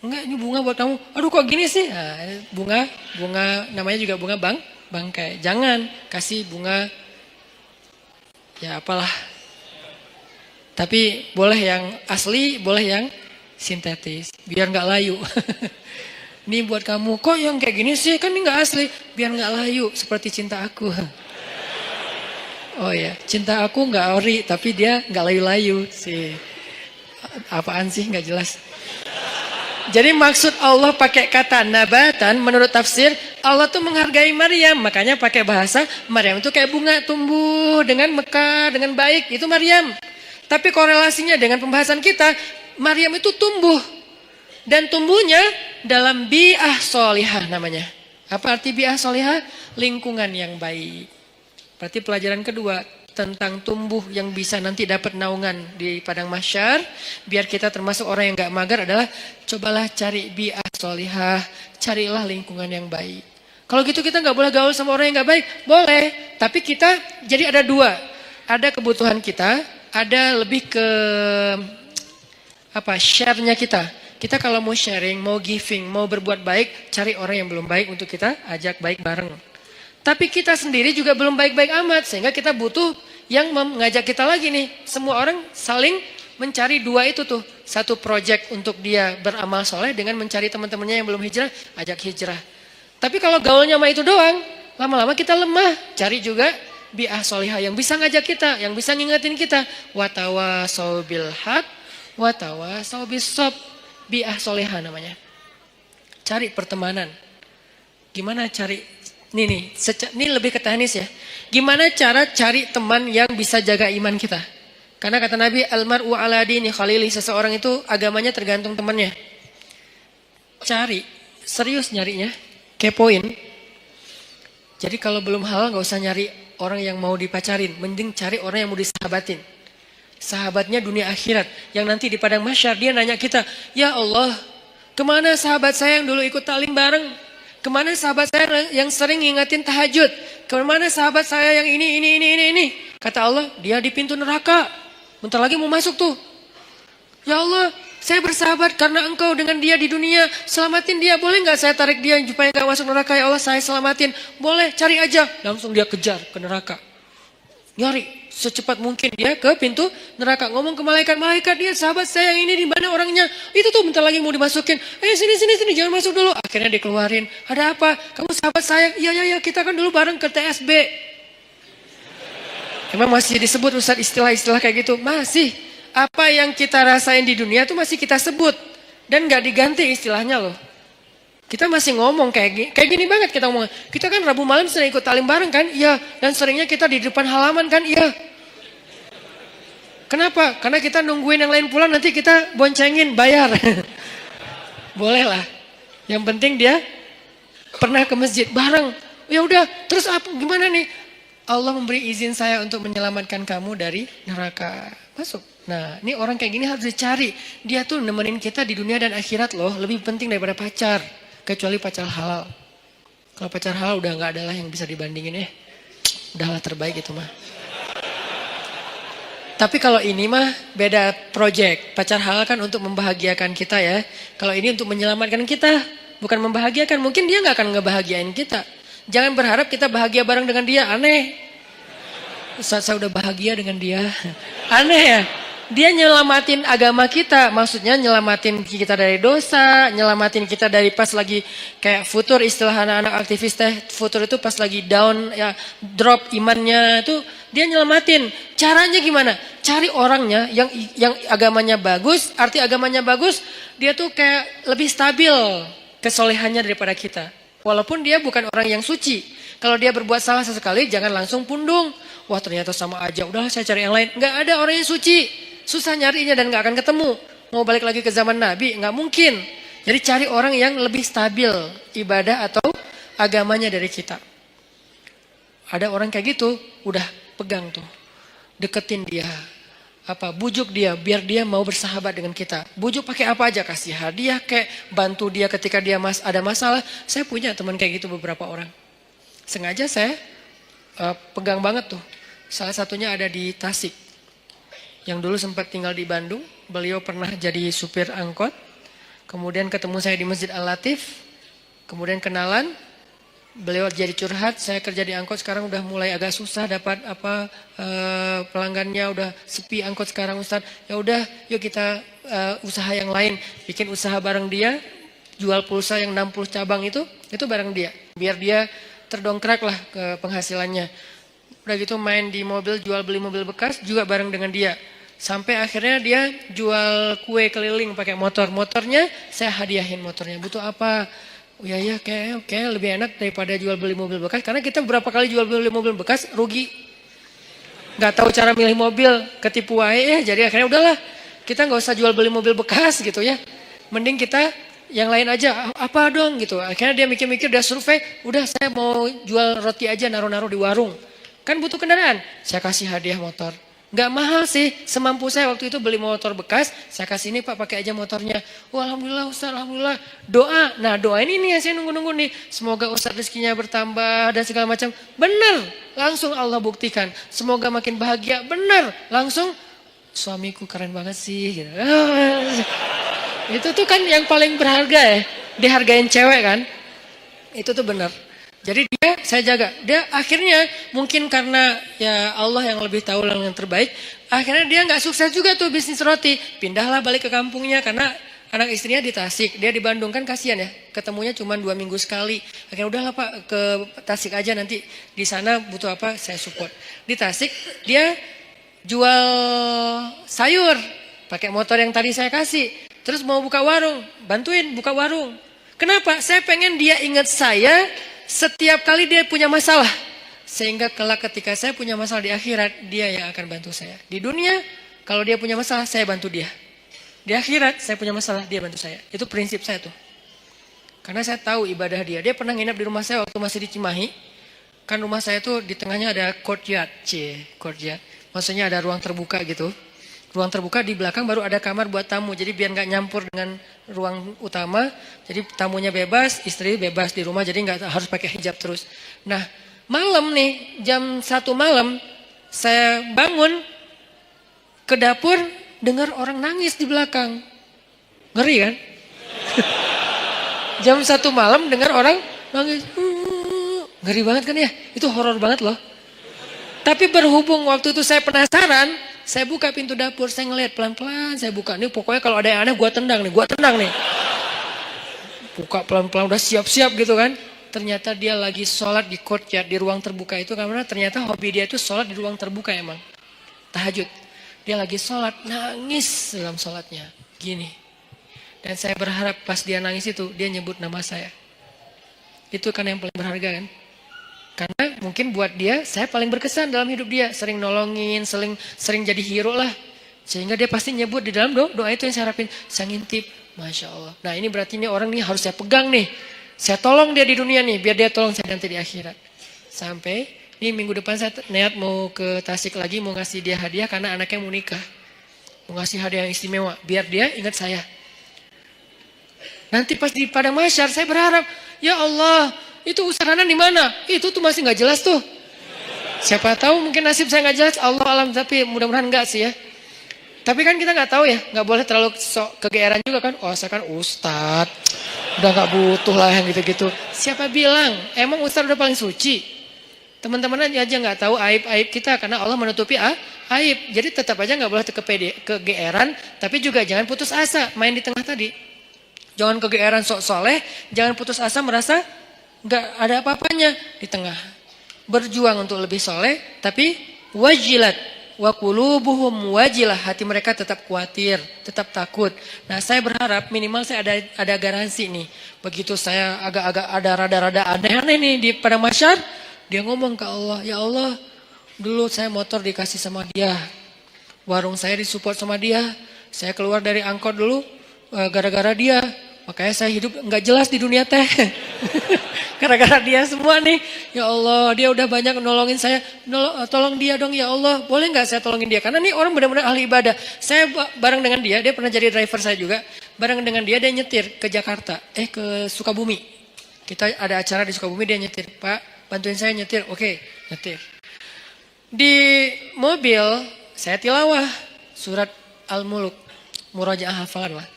Speaker 1: Enggak, ini bunga buat kamu. Aduh kok gini sih? Nah, bunga namanya juga bunga bangkai. Jangan kasih bunga, ya apalah. Tapi boleh yang asli, boleh yang sintetis. Biar nggak layu. Ini buat kamu, kok yang kayak gini sih? Kan ini nggak asli. Biar nggak layu, seperti cinta aku. Oh ya, cinta aku nggak ori, tapi dia nggak layu-layu sih. Apaan sih nggak jelas. Jadi maksud Allah pakai kata nabatan, menurut tafsir Allah tuh menghargai Maryam, makanya pakai bahasa Maryam itu kayak bunga tumbuh dengan mekar, dengan baik, itu Maryam. Tapi korelasinya dengan pembahasan kita, Maryam itu tumbuh dan tumbuhnya dalam bi'ah solihah namanya. Apa arti bi'ah solihah? Lingkungan yang baik. Berarti pelajaran kedua tentang tumbuh yang bisa nanti dapat naungan di padang mahsyar, biar kita termasuk orang yang gak mager adalah cobalah cari bi'ah solihah, carilah lingkungan yang baik. Kalau gitu kita gak boleh gaul sama orang yang gak baik, boleh. Tapi kita jadi ada dua, ada kebutuhan kita, ada lebih ke share-nya kita. Kita kalau mau sharing, mau giving, mau berbuat baik, cari orang yang belum baik untuk kita ajak baik bareng. Tapi kita sendiri juga belum baik-baik amat. Sehingga kita butuh yang mengajak kita lagi nih. Semua orang saling mencari dua itu tuh. Satu project untuk dia beramal soleh dengan mencari teman-temannya yang belum hijrah, ajak hijrah. Tapi kalau gaulnya sama itu doang, lama-lama kita lemah. Cari juga bi'ah solihah yang bisa ngajak kita, yang bisa ngingetin kita. Watawasau bil haq, watawasau bis sob. Bi'ah solihah namanya. Cari pertemanan. Gimana cari? Ini lebih ke teknis ya. Gimana cara cari teman yang bisa jaga iman kita? Karena kata Nabi, almar'u ala dini khalili, seseorang itu agamanya tergantung temannya. Cari, serius nyarinya, kepoin. Jadi kalau belum halal nggak usah nyari orang yang mau dipacarin, mending cari orang yang mau disahabatin. Sahabatnya dunia akhirat, yang nanti di padang mahsyar dia nanya kita, ya Allah, kemana sahabat saya yang dulu ikut talim bareng? Kemana sahabat saya yang sering ngingetin tahajud? Kemana sahabat saya yang ini? Kata Allah, dia di pintu neraka. Bentar lagi mau masuk tuh. Ya Allah, saya bersahabat karena engkau dengan dia di dunia. Selamatin dia, boleh gak saya tarik dia supaya gak masuk neraka? Ya Allah, saya selamatin. Boleh, cari aja. Langsung dia kejar ke neraka. Nyari secepat mungkin dia ke pintu neraka. Ngomong ke malaikat, dia sahabat saya yang ini di mana orangnya? Itu tuh bentar lagi mau dimasukin. Sini, jangan masuk dulu. Akhirnya dikeluarin. Ada apa? Kamu sahabat saya? Iya, kita kan dulu bareng ke TSB. Emang masih disebut Ustaz istilah-istilah kayak gitu? Masih. Apa yang kita rasain di dunia itu masih kita sebut. Dan gak diganti istilahnya loh. Kita masih ngomong kayak gini banget kita ngomong. Kita kan Rabu malam sering ikut talim bareng kan? Iya. Dan seringnya kita di depan halaman kan? Iya. Kenapa? Karena kita nungguin yang lain pulang nanti kita boncengin bayar. Boleh lah. Yang penting dia pernah ke masjid bareng. Ya udah, terus apa gimana nih? Allah memberi izin saya untuk menyelamatkan kamu dari neraka. Masuk. Nah, ini orang kayak gini harus dicari. Dia tuh nemenin kita di dunia dan akhirat loh. Lebih penting daripada pacar. Kecuali pacar halal. Kalau pacar halal udah gak ada lah yang bisa dibandingin ya. Udahlah terbaik itu mah. Tapi kalau ini mah beda project. Pacar halal kan untuk membahagiakan kita ya. Kalau ini untuk menyelamatkan kita. Bukan membahagiakan. Mungkin dia gak akan ngebahagiain kita. Jangan berharap kita bahagia bareng dengan dia. Aneh. Ustaz saya udah bahagia dengan dia. Aneh ya. Dia nyelamatin agama kita. Maksudnya nyelamatin kita dari dosa. Nyelamatin kita dari pas lagi kayak futur, istilah anak-anak aktivis teh. Futur itu pas lagi down, ya drop imannya itu. Dia nyelamatin. Caranya gimana? Cari orangnya yang agamanya bagus. Arti agamanya bagus. Dia tuh kayak lebih stabil kesolehannya daripada kita. Walaupun dia bukan orang yang suci. Kalau dia berbuat salah sesekali jangan langsung pundung. Wah ternyata sama aja. Udahlah saya cari yang lain. Nggak ada orang yang suci. Susah nyarinya dan gak akan ketemu. Mau balik lagi ke zaman Nabi, gak mungkin. Jadi cari orang yang lebih stabil ibadah atau agamanya dari kita. Ada orang kayak gitu, udah pegang tuh. Deketin dia. Bujuk dia, biar dia mau bersahabat dengan kita. Bujuk pakai apa aja, kasih hadiah, kayak bantu dia ketika dia ada masalah. Saya punya teman kayak gitu beberapa orang. Sengaja saya pegang banget tuh. Salah satunya ada di Tasik. Yang dulu sempat tinggal di Bandung, beliau pernah jadi supir angkot. Kemudian ketemu saya di Masjid Al-Latif. Kemudian kenalan, beliau jadi curhat. Saya kerja di angkot sekarang udah mulai agak susah dapat pelanggannya, udah sepi angkot sekarang Ustaz. Ya udah, yuk kita usaha yang lain. Bikin usaha bareng dia, jual pulsa yang 60 cabang itu bareng dia. Biar dia terdongkrak lah ke penghasilannya. Udah gitu main di mobil, jual beli mobil bekas juga bareng dengan dia. Sampai akhirnya dia jual kue keliling pakai motor. Motornya saya hadiahin motornya. Butuh apa? Oh ya kayak lebih enak daripada jual beli mobil bekas. Karena kita berapa kali jual beli mobil bekas rugi. Gak tahu cara milih mobil, ketipu aja ya. Jadi akhirnya udahlah, kita gak usah jual beli mobil bekas gitu ya. Mending kita yang lain aja. Apa dong gitu. Akhirnya dia mikir-mikir, dia survei. Udah saya mau jual roti aja, naruh-naruh di warung. Kan butuh kendaraan. Saya kasih hadiah motor. Gak mahal sih, semampu saya waktu itu beli motor bekas, saya kasih ini Pak pakai aja motornya. Wah alhamdulillah Ustaz, alhamdulillah. Doa, nah doain ini yang saya nunggu-nunggu nih. Semoga Ustaz rezekinya bertambah dan segala macam. Benar, langsung Allah buktikan. Semoga makin bahagia, benar. Langsung, suamiku keren banget sih. Gitu. Itu tuh kan yang paling berharga ya, dihargain cewek kan. Itu tuh benar. Jadi dia saya jaga. Dia akhirnya mungkin karena ya Allah yang lebih tahu yang terbaik. Akhirnya dia nggak sukses juga tuh bisnis roti. Pindahlah balik ke kampungnya karena anak istrinya di Tasik. Dia di Bandung kan kasihan ya. Ketemunya cuma 2 minggu sekali. Akhirnya udahlah Pak ke Tasik aja nanti di sana butuh apa saya support. Di Tasik dia jual sayur pakai motor yang tadi saya kasih. Terus mau buka warung, bantuin buka warung. Kenapa? Saya pengen dia ingat saya. Setiap kali dia punya masalah. Sehingga kelak ketika saya punya masalah di akhirat, dia yang akan bantu saya. Di dunia, kalau dia punya masalah, saya bantu dia. Di akhirat, saya punya masalah, dia bantu saya. Itu prinsip saya tuh. Karena saya tahu ibadah dia. Dia pernah nginap di rumah saya waktu masih di Cimahi. Kan rumah saya tuh di tengahnya ada courtyard, courtyard. Maksudnya ada ruang terbuka gitu. Ruang terbuka di belakang baru ada kamar buat tamu. Jadi biar nggak nyampur dengan ruang utama. Jadi tamunya bebas, istri bebas di rumah. Jadi nggak harus pakai hijab terus. Nah malam nih jam 1 malam saya bangun ke dapur dengar orang nangis di belakang. Ngeri kan? Jam 1 malam dengar orang nangis. Ngeri banget kan ya? Itu horor banget loh. Tapi berhubung waktu itu saya penasaran, saya buka pintu dapur, saya ngeliat pelan-pelan, saya buka. Nih pokoknya kalau ada yang aneh gue tendang nih. Buka pelan-pelan udah siap-siap gitu kan. Ternyata dia lagi sholat di courtyard, di ruang terbuka itu. Karena ternyata hobi dia itu sholat di ruang terbuka emang. Tahajud. Dia lagi sholat, nangis dalam sholatnya. Gini. Dan saya berharap pas dia nangis itu, dia nyebut nama saya. Itu kan yang paling berharga kan. Karena mungkin buat dia, saya paling berkesan dalam hidup dia. Sering nolongin, sering jadi hero lah. Sehingga dia pasti nyebut di dalam doa itu yang saya harapin. Saya ngintip, Masya Allah. Nah ini berarti ini orang nih harus saya pegang nih. Saya tolong dia di dunia nih, biar dia tolong saya nanti di akhirat. Sampai, ini minggu depan saya niat mau ke Tasik lagi, mau ngasih dia hadiah karena anaknya mau nikah. Mau ngasih hadiah yang istimewa, biar dia ingat saya. Nanti pas di padang mahsyar saya berharap, ya Allah, itu usahanya di mana? Itu tuh masih nggak jelas tuh. Siapa tahu mungkin nasib saya nggak jelas, Allah alam, tapi mudah-mudahan enggak sih ya. Tapi kan kita nggak tahu ya, nggak boleh terlalu sok kegeeran juga kan. Oh saya kan ustadz, udah nggak butuh lah yang gitu-gitu. Siapa bilang? Emang ustadz udah paling suci? Teman-teman aja nggak tahu aib-aib kita karena Allah menutupi aib. Jadi tetap aja nggak boleh kegeeran, tapi juga jangan putus asa main di tengah tadi. Jangan kegeeran sok soleh, jangan putus asa merasa nggak ada apa-apanya di tengah. Berjuang untuk lebih soleh, tapi wajilat wa qulubuhum wajilah, hati mereka tetap khawatir, tetap takut. Nah, saya berharap minimal saya ada garansi nih. Begitu saya agak-agak ada rada-rada aneh-aneh nih di padang mahsyar, dia ngomong ke Allah, ya Allah, dulu saya motor dikasih sama dia, warung saya disupport sama dia, saya keluar dari angkot dulu gara-gara dia. Makanya saya hidup nggak jelas di dunia teh. Gara-gara dia semua nih. Ya Allah, dia udah banyak nolongin saya. Tolong dia dong ya Allah. Boleh nggak saya tolongin dia? Karena nih orang benar-benar ahli ibadah. Saya bareng dengan dia pernah jadi driver saya juga. Bareng dengan dia nyetir ke Jakarta. Ke Sukabumi. Kita ada acara di Sukabumi, dia nyetir. Pak, bantuin saya nyetir. Oke, nyetir. Di mobil, saya tilawah surat Al-Muluk. Murajaah hafalan lah.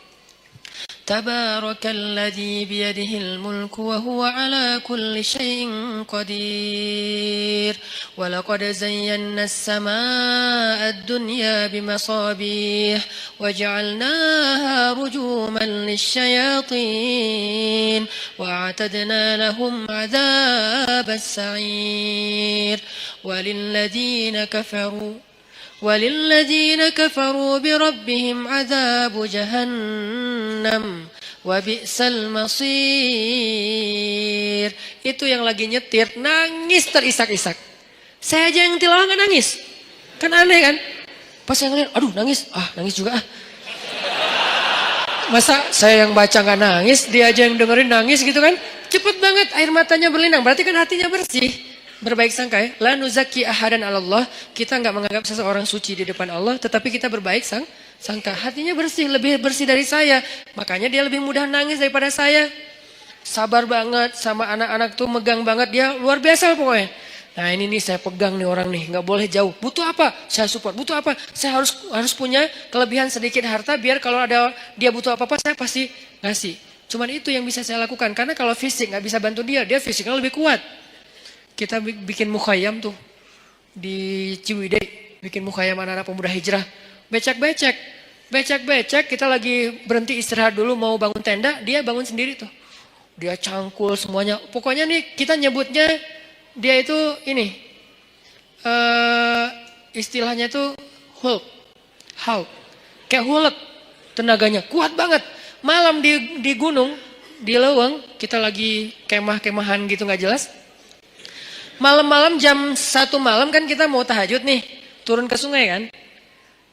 Speaker 1: Tabarakalladzi biyadihil mulku wa huwa ala kulli syai'in qadir. Wa laqad zayyana as-samaa'a ad-dunya bimasabih wa ja'alnaha rujuman lisyayatin wa a'tadna lahum 'adzabas sa'ir. وللذين كفروا بربهم عذاب جهنم وبئس المصير. Itu yang lagi nyetir nangis terisak-isak. Saya aja yang tilawah nggak nangis. Kan aneh kan? Pas yang lihat, aduh nangis juga. Masa saya yang baca nggak nangis, dia aja yang dengerin nangis gitu kan? Cepet banget air matanya berlinang. Berarti kan hatinya bersih. Berbaik sangka ya. La nuzaki ahadan Allah. Kita nggak menganggap seseorang suci di depan Allah, tetapi kita berbaik sangka. Hatinya bersih, lebih bersih dari saya. Makanya dia lebih mudah nangis daripada saya. Sabar banget sama anak-anak tuh, megang banget dia, luar biasa pokoknya. Nah ini nih saya pegang nih orang nih, nggak boleh jauh. Butuh apa? Saya support. Butuh apa? Saya harus punya kelebihan sedikit harta biar kalau ada dia butuh apa-apa saya pasti ngasih. Cuman itu yang bisa saya lakukan. Karena kalau fisik nggak bisa bantu dia fisiknya lebih kuat. Kita bikin mukhayyam tuh di Ciwidey, bikin mukhayyam anak-anak pemuda hijrah. Becek-becek, kita lagi berhenti istirahat dulu mau bangun tenda, dia bangun sendiri tuh. Dia cangkul semuanya. Pokoknya nih kita nyebutnya dia itu ini istilahnya tuh Hulk. Kayak Hulk tenaganya, kuat banget. Malam di gunung, di Leweng, kita lagi kemah-kemahan gitu nggak jelas. Malam-malam jam 1 malam kan kita mau tahajud nih. Turun ke sungai kan.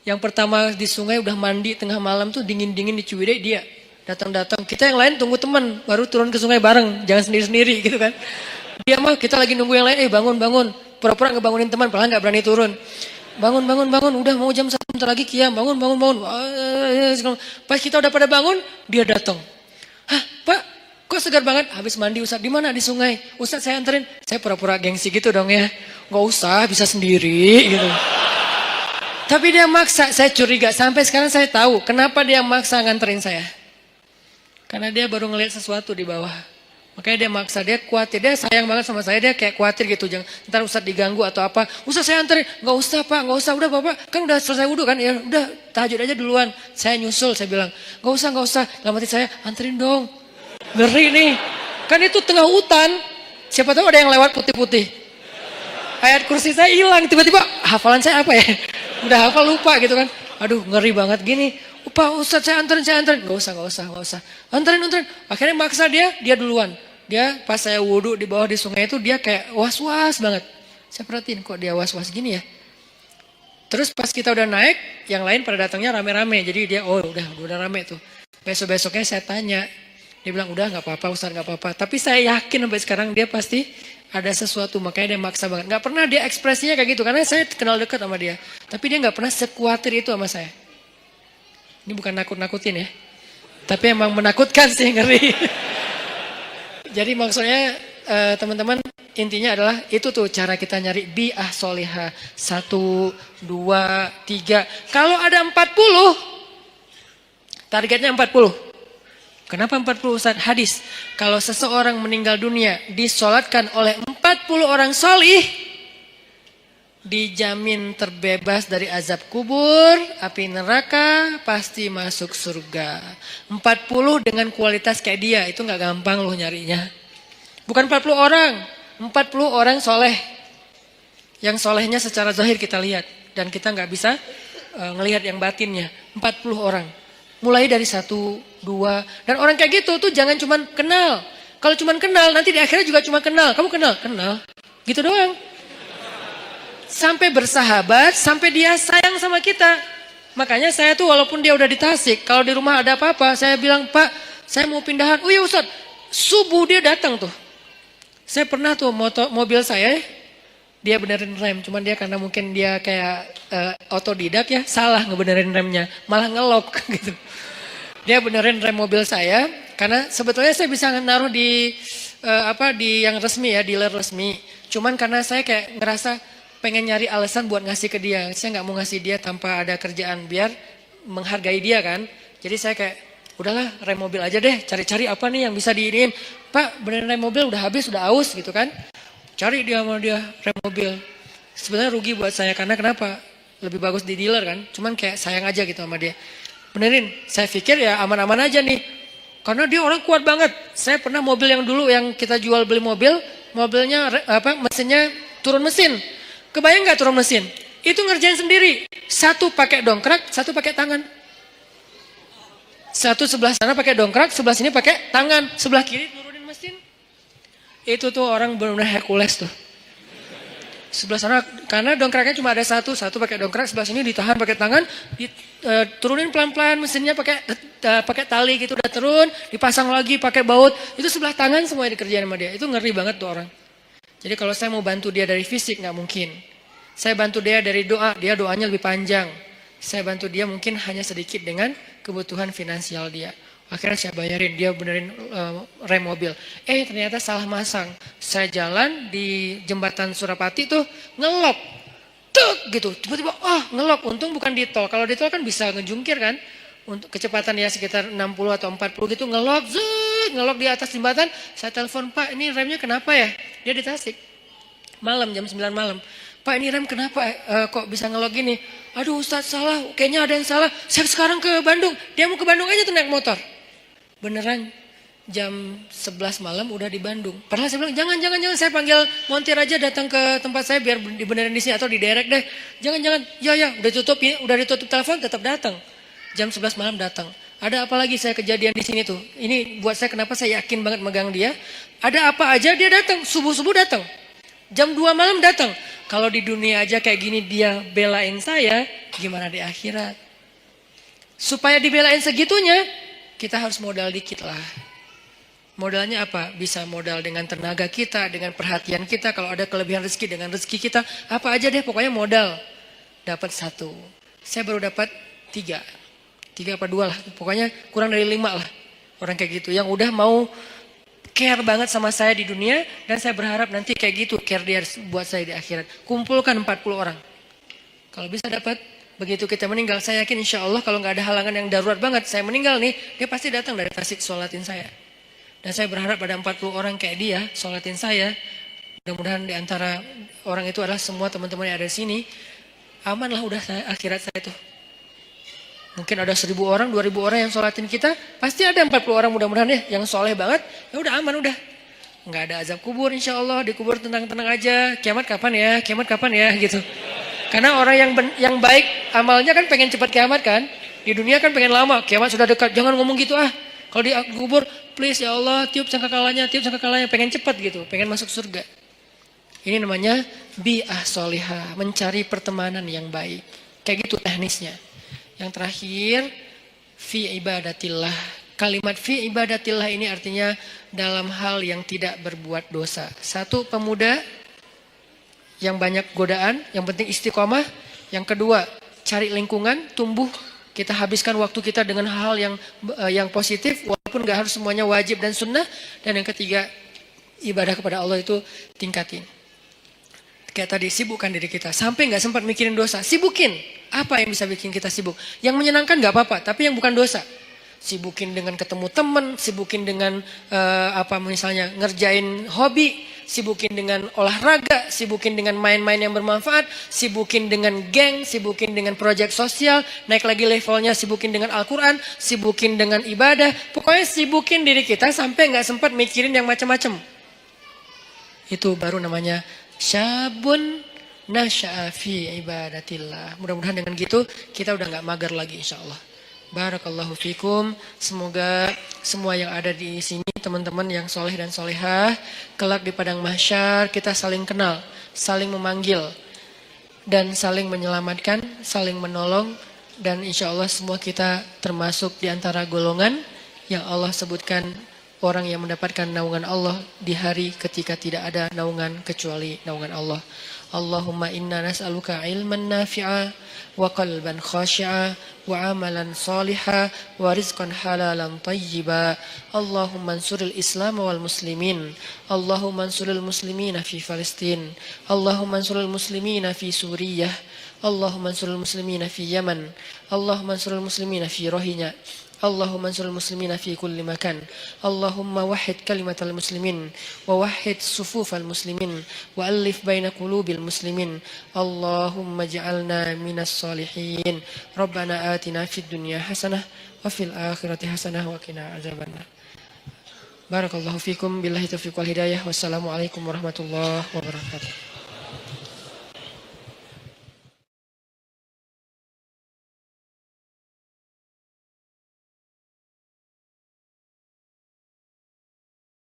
Speaker 1: Yang pertama di sungai udah mandi tengah malam tuh dingin-dingin di Ciwidey dia. Datang-datang. Kita yang lain tunggu teman. Baru turun ke sungai bareng. Jangan sendiri-sendiri gitu kan. dia mah kita lagi nunggu yang lain, bangun. Pura-pura ngebangunin teman, padahal nggak berani turun. Bangun. Udah mau jam 1 bentar lagi qiyam. Bangun. Pas kita udah pada bangun, dia datang. Hah, Pak, kok segar banget? Habis mandi Ustaz. Di mana? Di sungai. Ustaz saya anterin. Saya pura-pura gengsi gitu dong ya. Nggak usah, bisa sendiri gitu. Tapi dia maksa, saya curiga. Sampai sekarang saya tahu kenapa dia maksa nganterin saya. Karena dia baru ngelihat sesuatu di bawah. Makanya dia maksa, dia khawatir. Dia sayang banget sama saya, dia kayak khawatir gitu. Jangan, ntar Ustaz diganggu atau apa. Ustaz saya anterin. Nggak usah Pak, nggak usah. Udah Bapak, kan udah selesai wudhu kan. Ya udah, tahajud aja duluan. Saya nyusul, saya bilang. Nggak usah. Dalam hati saya, anterin dong. Ngeri nih. Kan itu tengah hutan. Siapa tahu ada yang lewat putih-putih. Ayat kursi saya hilang. Tiba-tiba hafalan saya apa ya? Udah hafal lupa gitu kan. Aduh ngeri banget gini. Pak Ustaz saya anterin. Nggak usah. Anterin. Akhirnya maksa dia duluan. Dia pas saya wudhu di bawah di sungai itu dia kayak was-was banget. Saya perhatiin kok dia was-was gini ya. Terus pas kita udah naik, yang lain pada datangnya rame-rame. Jadi dia udah rame tuh. Besok-besoknya saya tanya. Dia bilang udah gak apa-apa Ustaz, gak apa-apa. Tapi saya yakin sampai sekarang dia pasti ada sesuatu. Makanya dia maksa banget. Gak pernah dia ekspresinya kayak gitu. Karena saya kenal dekat sama dia. Tapi dia gak pernah sekuatir itu sama saya. Ini bukan nakut-nakutin ya. Tapi emang menakutkan sih, ngeri. Jadi maksudnya teman-teman intinya adalah itu tuh cara kita nyari bi'ah solihah. 1, 2, 3. Kalau ada 40, targetnya 40. Kenapa 40 Ustaz? Hadis. Kalau seseorang meninggal dunia disolatkan oleh 40 orang solih, dijamin terbebas dari azab kubur, api neraka, pasti masuk surga. 40 dengan kualitas kayak dia, itu gak gampang loh nyarinya. Bukan 40 orang, 40 orang soleh. Yang solehnya secara zahir kita lihat. Dan kita gak bisa ngelihat yang batinnya. 40 orang. Mulai dari 1, 2. Dan orang kayak gitu tuh jangan cuma kenal. Kalau cuma kenal, nanti di akhirnya juga cuma kenal. Kamu kenal? Kenal. Gitu doang. Sampai bersahabat, sampai dia sayang sama kita. Makanya saya tuh walaupun dia udah di Tasik, kalau di rumah ada apa-apa, saya bilang, Pak, saya mau pindahan. Oh iya Ustaz, subuh dia datang tuh. Saya pernah tuh mobil saya, dia benerin rem. Cuman dia karena mungkin dia kayak otodidak ya, salah ngebenerin remnya. Malah ngelok gitu. Dia benerin rem mobil saya, karena sebetulnya saya bisa naruh di di yang resmi ya, dealer resmi. Cuman karena saya kayak ngerasa pengen nyari alasan buat ngasih ke dia. Saya gak mau ngasih dia tanpa ada kerjaan biar menghargai dia kan. Jadi saya kayak udahlah rem mobil aja deh. Cari-cari apa nih yang bisa diinin. Pak beneran rem mobil udah habis, udah aus gitu kan. Cari dia sama dia rem mobil. Sebenarnya rugi buat saya karena kenapa? Lebih bagus di dealer kan. Cuman kayak sayang aja gitu sama dia. Benerin. Saya pikir ya aman-aman aja nih. Karena dia orang kuat banget. Saya pernah mobil yang dulu yang kita jual beli mobil. Mobilnya mesinnya turun mesin. Kebayang gak turun mesin? Itu ngerjain sendiri. Satu pakai dongkrak, satu pakai tangan. Satu sebelah sana pakai dongkrak, sebelah sini pakai tangan. Sebelah kiri turunin mesin. Itu tuh orang benar-benar Hercules tuh. Sebelah sana, karena dongkraknya cuma ada satu pakai dongkrak, sebelah sini ditahan pakai tangan, turunin pelan-pelan mesinnya pakai tali gitu, udah turun, dipasang lagi pakai baut. Itu sebelah tangan semua dikerjain sama dia. Itu ngeri banget tuh orang. Jadi kalau saya mau bantu dia dari fisik nggak mungkin. Saya bantu dia dari doa, dia doanya lebih panjang. Saya bantu dia mungkin hanya sedikit dengan kebutuhan finansial dia. Akhirnya saya bayarin, dia benerin rem mobil. Ternyata salah masang. Saya jalan di jembatan Surapati tuh ngelok. Tuk gitu, tiba-tiba ngelok. Untung bukan di tol. Kalau di tol kan bisa ngejungkir kan. Untuk kecepatan ya sekitar 60 atau 40 gitu ngelok. Ngelok di atas jembatan. Saya telepon, Pak ini remnya kenapa ya? Dia di Tasik. Malam jam 9 malam. Pak ini rem kenapa kok bisa ngelok gini? Aduh Ustaz salah, kayaknya ada yang salah. Saya sekarang ke Bandung. Dia mau ke Bandung aja tuh naik motor. Beneran jam 11 malam udah di Bandung. Padahal saya bilang jangan saya panggil montir aja datang ke tempat saya biar dibenerin di sini atau diderek deh. Jangan. Ya udah ditutup telepon tetap datang. Jam 11 malam datang. Ada apa lagi saya kejadian di sini tuh. Ini buat saya kenapa saya yakin banget megang dia. Ada apa aja dia datang, subuh-subuh datang. Jam 2 malam datang. Kalau di dunia aja kayak gini dia belain saya, gimana di akhirat? Supaya dibelain segitunya, kita harus modal dikit lah. Modalnya apa? Bisa modal dengan tenaga kita, dengan perhatian kita. Kalau ada kelebihan rezeki, dengan rezeki kita. Apa aja deh, pokoknya modal. Dapat 1. Saya baru dapat 3. 3 apa 2 lah. Pokoknya kurang dari 5 lah. Orang kayak gitu. Yang udah mau care banget sama saya di dunia. Dan saya berharap nanti kayak gitu care dia buat saya di akhirat. Kumpulkan 40 orang. Kalau bisa dapat, begitu kita meninggal, saya yakin insya Allah kalau nggak ada halangan yang darurat banget, saya meninggal nih, dia pasti datang dari Tasik sholatin saya. Dan saya berharap ada 40 orang kayak dia sholatin saya. Mudah-mudahan di antara orang itu adalah semua teman-teman yang ada di sini. Aman lah udah akhirat saya tuh. Mungkin ada 1.000 orang, 2.000 orang yang sholatin kita. Pasti ada 40 orang mudah-mudahan ya yang soleh banget. Ya udah aman udah. Nggak ada azab kubur insya Allah. Dikubur tenang-tenang aja. Kiamat kapan ya? Kiamat kapan ya? Gitu. Karena orang yang baik amalnya kan pengen cepat kiamat kan. Di dunia kan pengen lama. Kiamat sudah dekat. Jangan ngomong gitu ah. Kalau di kubur, please ya Allah, tiup sangkakalanya, pengen cepat gitu, pengen masuk surga. Ini namanya bi'ah solihah, mencari pertemanan yang baik. Kayak gitu teknisnya. Yang terakhir, fi ibadatillah. Kalimat fi ibadatillah ini artinya dalam hal yang tidak berbuat dosa. 1, pemuda yang banyak godaan, yang penting istiqomah. Yang kedua, cari lingkungan, tumbuh. Kita habiskan waktu kita dengan hal yang positif, walaupun gak harus semuanya wajib dan sunnah. Dan yang ketiga, ibadah kepada Allah itu tingkatin. Kayak tadi, sibukkan diri kita. Sampai gak sempat mikirin dosa, sibukin. Apa yang bisa bikin kita sibuk? Yang menyenangkan gak apa-apa, tapi yang bukan dosa. Sibukin dengan ketemu teman, sibukin dengan misalnya ngerjain hobi, sibukin dengan olahraga, sibukin dengan main-main yang bermanfaat, sibukin dengan geng, sibukin dengan proyek sosial, naik lagi levelnya sibukin dengan Al-Quran, sibukin dengan ibadah. Pokoknya sibukin diri kita sampai gak sempat mikirin yang macam-macam. Itu baru namanya syabun nasya'a fi ibadatillah. Mudah-mudahan dengan gitu kita udah gak mager lagi insya Allah. Barakallahu fikum. Semoga semua yang ada di sini, teman-teman yang soleh dan solehah, kelak di padang mahsyar kita saling kenal, saling memanggil, dan saling menyelamatkan, saling menolong. Dan insya Allah semua kita termasuk di antara golongan yang Allah sebutkan orang yang mendapatkan naungan Allah di hari ketika tidak ada naungan kecuali naungan Allah. Allahumma inna nas'aluka ilman nafi'a wa qalban khashi'a wa amalan saliha wa rizqan halalan tayyiba. Allahumma ansuril Islam wal muslimin. Allahumma ansuril muslimina fi Palestin. Allahumma ansuril muslimina fi Suriah. Allahumma ansuril muslimina fi Yaman. Allahumma ansuril muslimina fi Rohingya. Allahumma ansuril muslimina fi kulli makan. Allahumma wahid kalimatal muslimin wa wahid sufufal muslimin wa alif baina qulubil muslimin. Allahumma ja'alna minas salihin. Rabbana atina fid dunya hasanah wa fil akhirati hasanah wa qina azabannar. Barakallahu fikum, billahi taufiq wal hidayah. Wassalamualaikum warahmatullahi wabarakatuh.